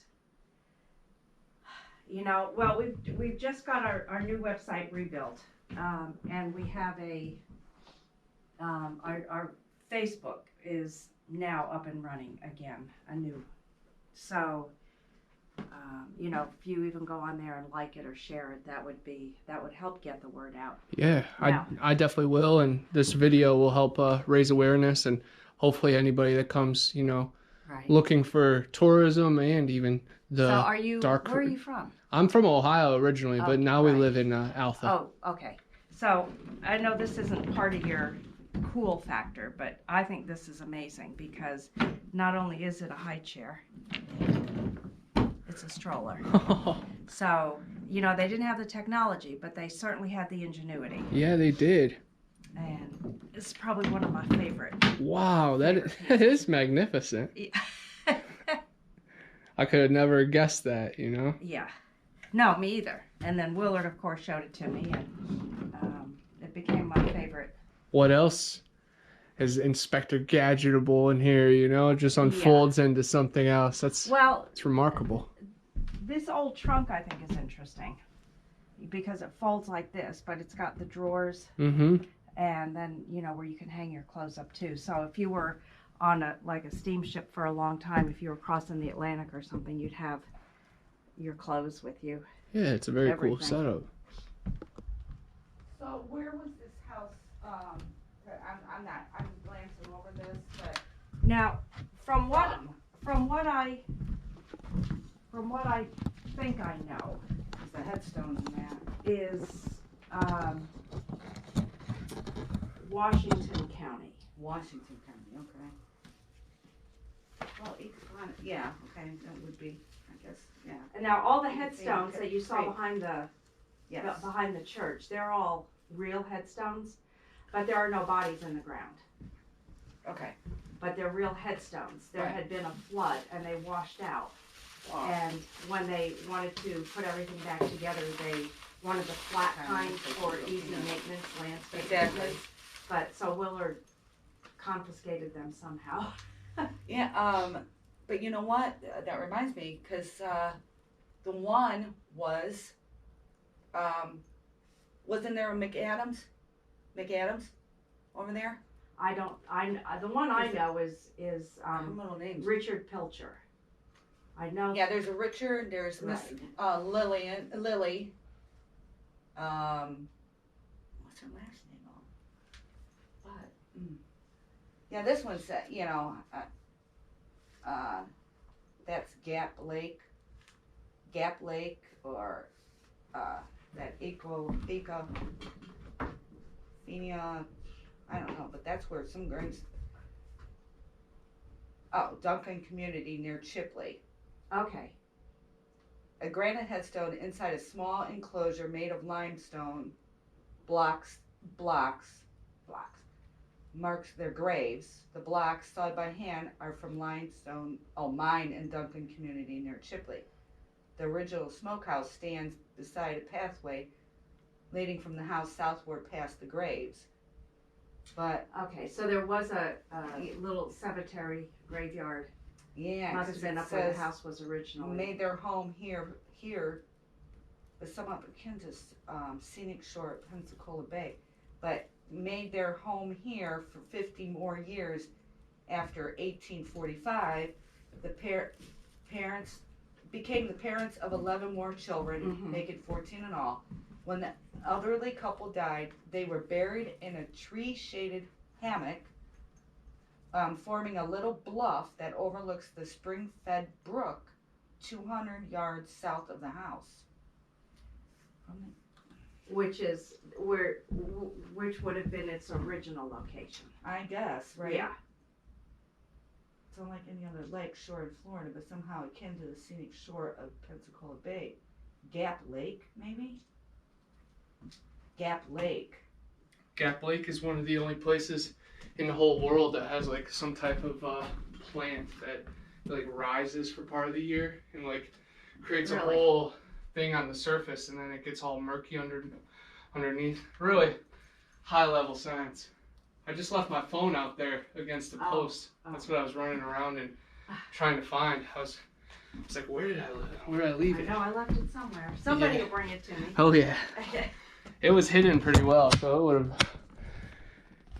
E: you know, well, we've just got our new website rebuilt, and we have our Facebook is now up and running again, so you know, if you even go on there and like it or share it, that would help get the word out.
A: Yeah,
E: Yeah.
A: I definitely will, and this video will help raise awareness, and hopefully anybody that comes, you know,
E: Right.
A: looking for tourism and even the
E: So are you,
A: dark.
E: where are you from?
A: I'm from Ohio originally, but now we
E: right.
A: live in Alpha.
E: Oh, okay. So I know this isn't part of your cool factor, but I think this is amazing because not only is it a high chair, it's a stroller. So, you know, they didn't have the technology, but they certainly had the ingenuity.
A: Yeah, they did.
E: And it's probably one of my favorite.
A: Wow, that is magnificent.
E: Yeah.
A: I could have never guessed that, you know?
E: Yeah. No, me either. And then Willard, of course, showed it to me, and it became my favorite.
A: What else is Inspector Gadgetable in here, you know? It just unfolds into something else. It's remarkable.
E: This old trunk, I think, is interesting because it folds like this, but it's got the drawers,
A: Mm-hmm.
E: and then, you know, where you can hang your clothes up too. So if you were on a steamship for a long time, if you were crossing the Atlantic or something, you'd have your clothes with you.
A: Yeah, it's a very cool
E: Everything.
A: setup.
B: So where was this house? I'm glancing over this, but
E: Now, from what I think I know,
B: there's a headstone in that.
E: is Washington County.
B: Washington County, okay. Well, yeah, okay, that would be, I guess, yeah.
E: And now all the headstones that you saw
B: Great.
E: behind
B: Yes.
E: behind the church, they're all real headstones, but there are no bodies in the ground.
B: Okay.
E: But they're real headstones. There
B: Right.
E: had been a flood and they washed out.
B: Wow.
E: And when they wanted to put everything back together, they wanted the flat kind for easy maintenance, landscape
B: Exactly.
E: maintenance. But so Willard confiscated them somehow.
B: Yeah, but you know what? That reminds me, because the one was, wasn't there a McAdams over there?
E: The one I know is
B: Middle names.
E: Richard Pilcher. I know.
B: Yeah, there's a Richard, there's Miss Lily. What's her last name? But yeah, this one said, you know, that's Gap Lake, or that Phenia, I don't know, but that's where some graves. Oh, Duncan Community near Chipley.
E: Okay.
B: A granite headstone inside a small enclosure made of limestone blocks marks their graves. The blocks, sawed by hand, are from limestone mine in Duncan Community near Chipley. The original smokehouse stands beside a pathway leading from the house southward past the graves. But
E: Okay, so there was a little cemetery graveyard.
B: yeah,
E: Must have
B: 'cause
E: been
B: it
E: up where the
B: says
E: house was originally.
B: made their home here, but somewhat akin to scenic shore at Pensacola Bay, but made their home here for 50 more years after 1845. The parents became the parents of 11 more children,
E: Mhm.
B: making 14 in all. When the elderly couple died, they were buried in a tree-shaded hammock, forming a little bluff that overlooks the spring-fed brook 200 yards south of the house.
E: Which would have been its original location.
B: I guess, right?
E: Yeah.
B: It's unlike any other lake shore in Florida, but somehow akin to the scenic shore of Pensacola Bay. Gap Lake, maybe? Gap Lake.
A: Gap Lake is one of the only places in the whole world that has like some type of plant that like rises for part of the year and like creates
E: Really?
A: a whole thing on the surface, and then it gets all murky underneath. Really high level science. I just left my phone out there against the post. That's what I was running around and trying to find. I was like, where did I leave
E: I
A: it?
E: know I left it somewhere. Somebody will bring it to me.
A: Oh yeah. It was hidden pretty well, so it would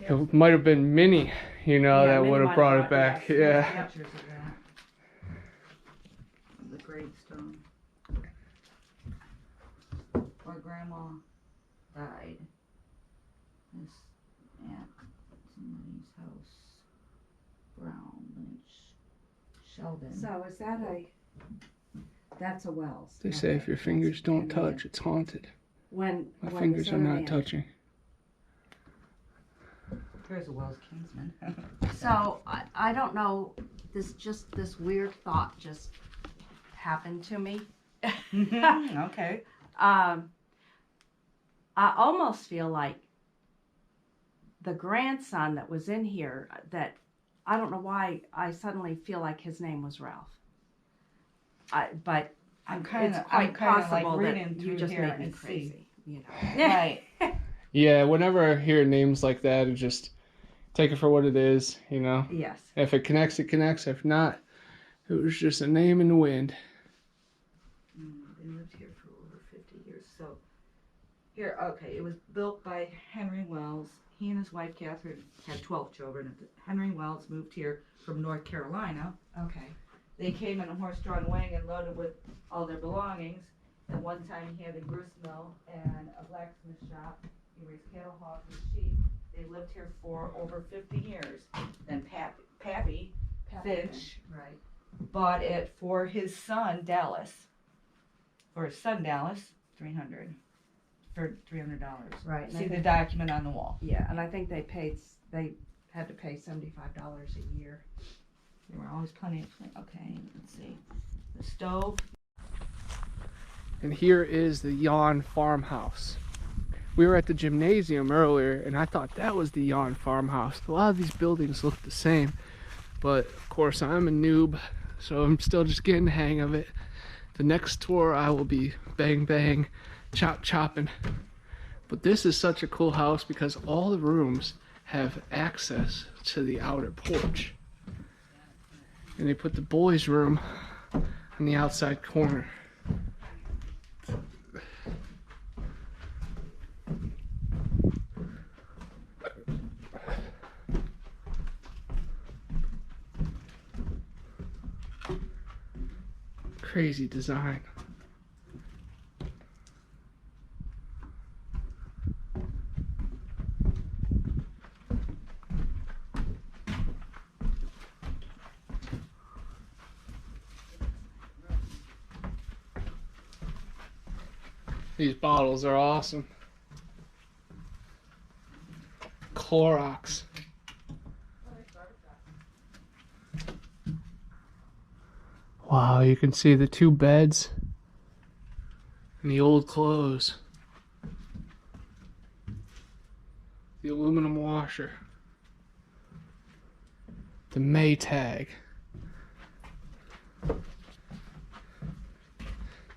A: have. It might have been Minnie, you know,
E: Yeah,
A: that
E: Minnie
A: would
E: might
A: have brought it
E: brought it,
A: back.
E: yes.
A: Yeah.
B: Pictures of that. The gravestone. Where Grandma died. This at somebody's house. Brown, Lynch, Sheldon.
E: So is that that's a Wells.
A: They say if your fingers don't touch, it's haunted.
E: When
A: My
E: when
A: fingers
E: this
A: are
E: other
A: not
E: man-
A: touching.
B: Here's a Wells Kingsman.
E: So I don't know. This weird thought just happened to me.
B: Okay.
E: I almost feel like the grandson that was in here, that I don't know why I suddenly feel like his name was Ralph. But
B: I'm
E: it's
B: kind of
E: quite possible
B: like
E: that
B: reading
E: you
B: through
E: just
B: here
E: made me
B: and
E: crazy. You know.
B: see. Right.
A: Yeah, whenever I hear names like that, I just take it for what it is, you know?
E: Yes.
A: If it connects, it connects. If not, it was just a name in the wind.
B: They lived here for over 50 years. So, here, okay, it was built by Henry Wells. He and his wife, Catherine, had 12 children. Henry Wells moved here from North Carolina.
E: Okay.
B: They came in a horse-drawn wagon loaded with all their belongings. At one time, he had a grist mill and a blacksmith shop. He raised cattle, hogs, and sheep. They lived here for over 50 years. Then Pappy Finch
E: Right.
B: bought it for his son Dallas. For his son Dallas, $300. For $300.
E: Right. and I
B: See the
E: think-
B: document on the wall.
E: Yeah, and I think they had to pay $75 a year.
B: There were always plenty of. Okay, let's see. The stove.
A: And here is the Yawn Farmhouse. We were at the gymnasium earlier, and I thought that was the Yawn Farmhouse. A lot of these buildings look the same, but of course I'm a noob, so I'm still just getting the hang of it. The next tour I will be bang bang, chop chopping. But this is such a cool house because all the rooms have access to the outer porch. And they put the boys' room in the outside corner. Crazy design. These bottles are awesome. Clorox. Wow, you can see the two beds and the old clothes. The aluminum washer. The Maytag.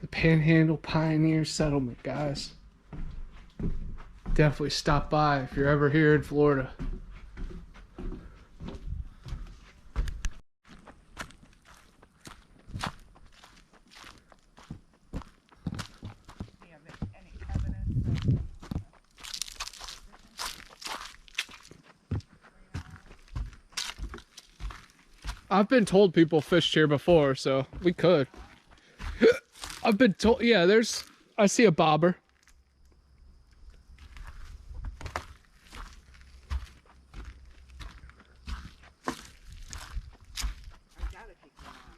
A: The Panhandle Pioneer Settlement, guys. Definitely stop by if you're ever here in Florida. I've been told people fished here before, so we could. I've been told, yeah, I see a bobber.
B: I gotta take them on.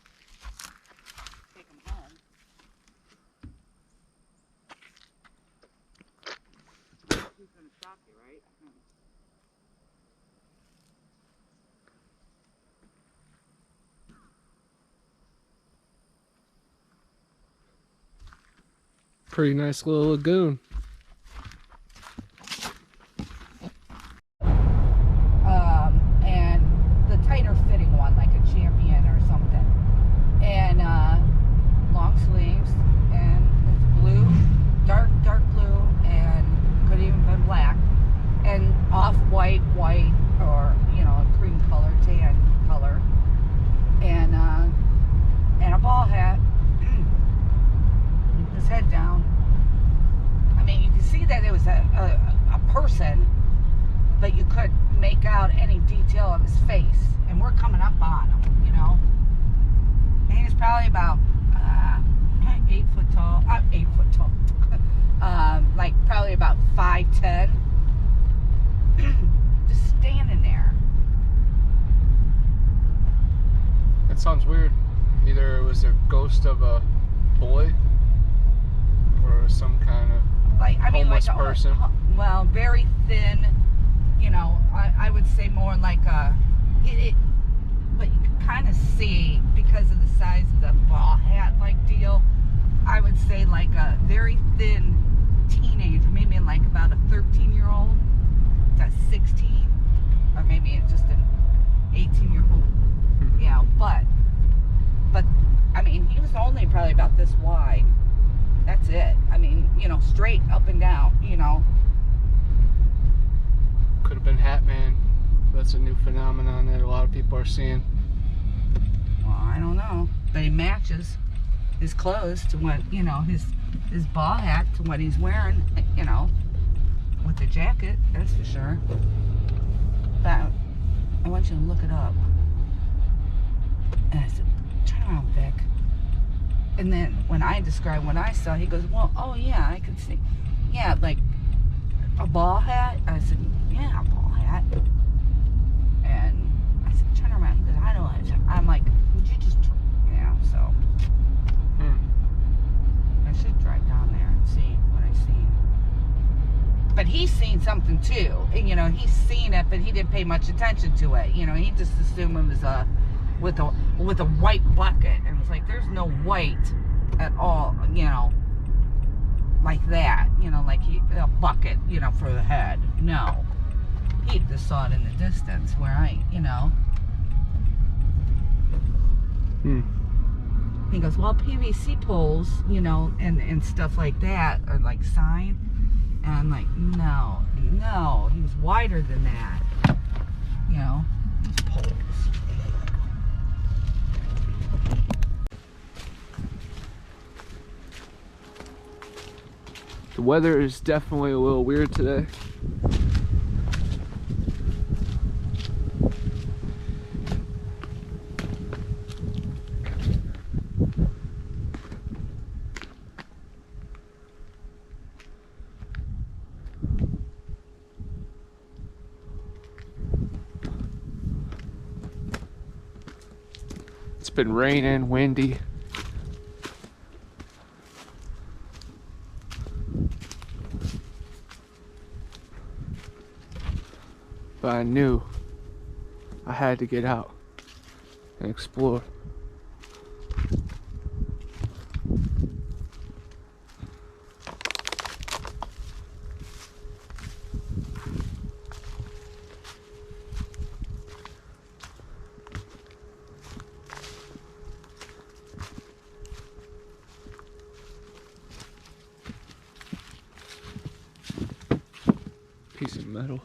B: Take them home. Who's gonna stop you, right?
A: Pretty nice little lagoon.
B: And the tighter fitting one, like a Champion or something. And long sleeves, and it's blue, dark blue, and could even been black, and off-white, white, or a cream color, tan color, and a ball hat. His head down. I mean, you can see that it was a person, but you couldn't make out any detail of his face. And we're coming up on him, And he's probably about 8 foot tall. 8 foot tall. Like probably about 5'10". Just standing there.
A: That sounds weird. Either it was a ghost of a boy or some kind of homeless person.
B: Well, very thin. I would say more like but you can kind of see because of the size of the ball hat like deal. I
A: that's a new phenomenon that a lot of people are seeing.
B: Well, I don't know, but it matches his clothes to what, you know, his ball hat to what he's wearing, you know, with the jacket, that's for sure. But I want you to look it up. And I said, turn around, Vic. And then when I described what I saw, he goes, well, oh yeah, I could see. Yeah, like a ball hat? I said, yeah, a ball hat. And I said, turn around. He goes, I don't know. I'm like, would you just, yeah, so. I should drive down there and see what I seen. But he's seen something too. And, you know, he's seen it, but he didn't pay much attention to it. You know, he just assumed it was with a white bucket. And it's like, there's no white at all, you know, like that. You know, like a bucket, you know, for the head. No. He just saw it in the distance where I, you know. He goes, well, PVC poles, you know, and stuff like that are like sign. And I'm like, no, he was wider than that. You know, these poles.
A: The weather is definitely a little weird today. It's been raining, windy. But I knew I had to get out and explore. Piece of metal.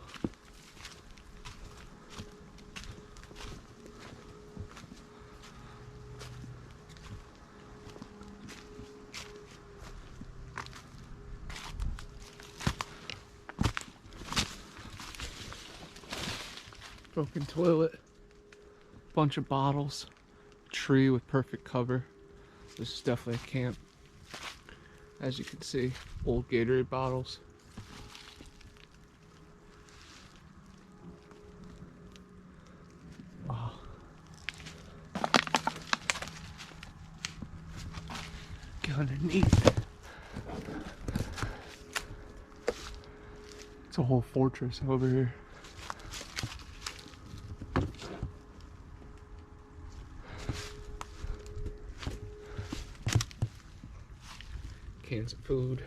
A: Broken toilet, bunch of bottles, tree with perfect cover. This is definitely a camp. As you can see, old Gatorade bottles. Wow. Get underneath. It's a whole fortress over here. Cans of food.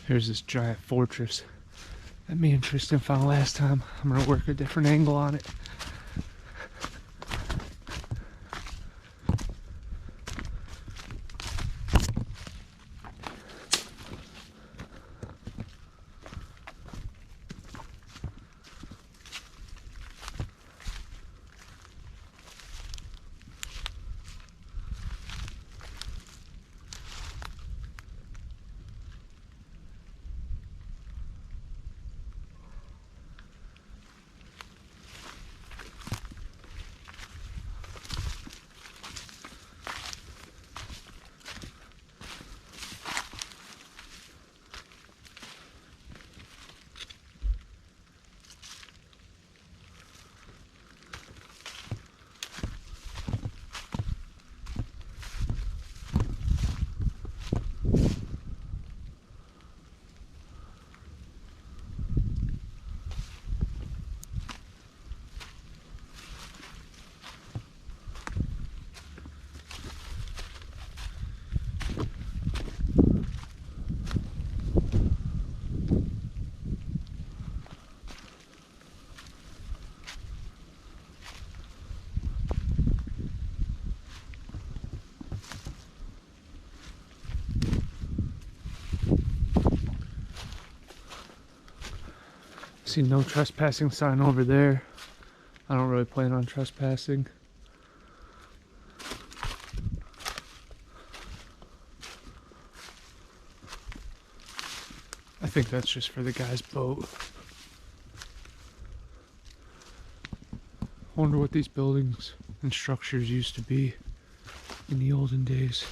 A: Here's this giant fortress that me and Tristan found last time. I'm gonna work a different angle on it. See no trespassing sign over there. I don't really plan on trespassing. I think that's just for the guy's boat. I wonder what these buildings and structures used to be in the olden days.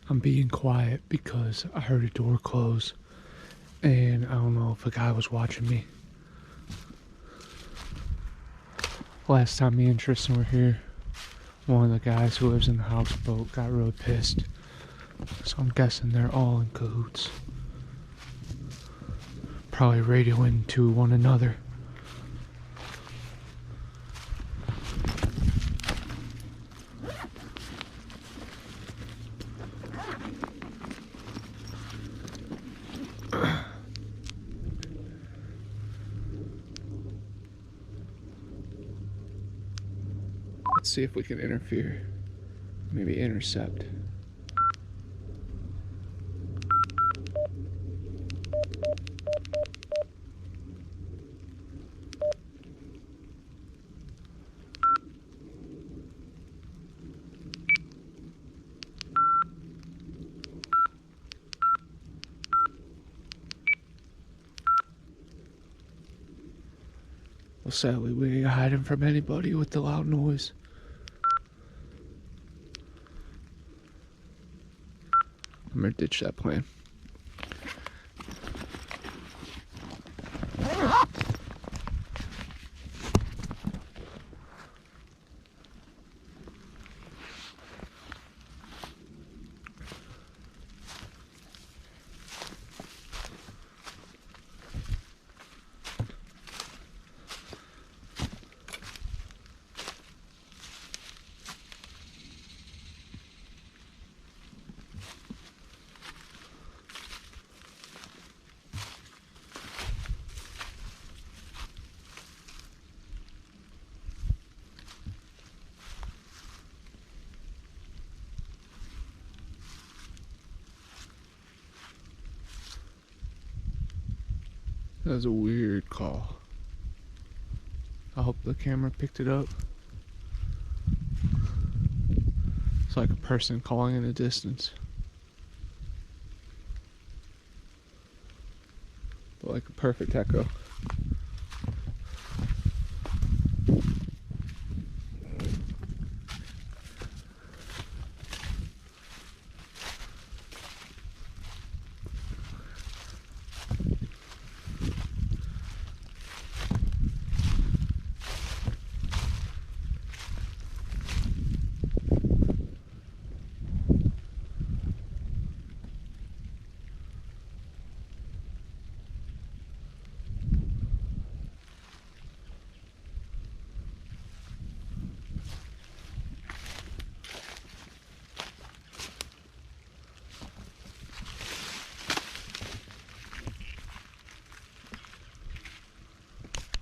A: I'm being quiet because I heard a door close and I don't know if a guy was watching me. Last time me and Tristan were here, one of the guys who lives in the houseboat got really pissed. So I'm guessing they're all in cahoots. Probably radioing to one another. Let's see if we can interfere. Maybe intercept. Well, sadly, we ain't hiding from anybody with the loud noise. I'm gonna ditch that plan. That was a weird call. I hope the camera picked it up. It's like a person calling in the distance. But like a perfect echo.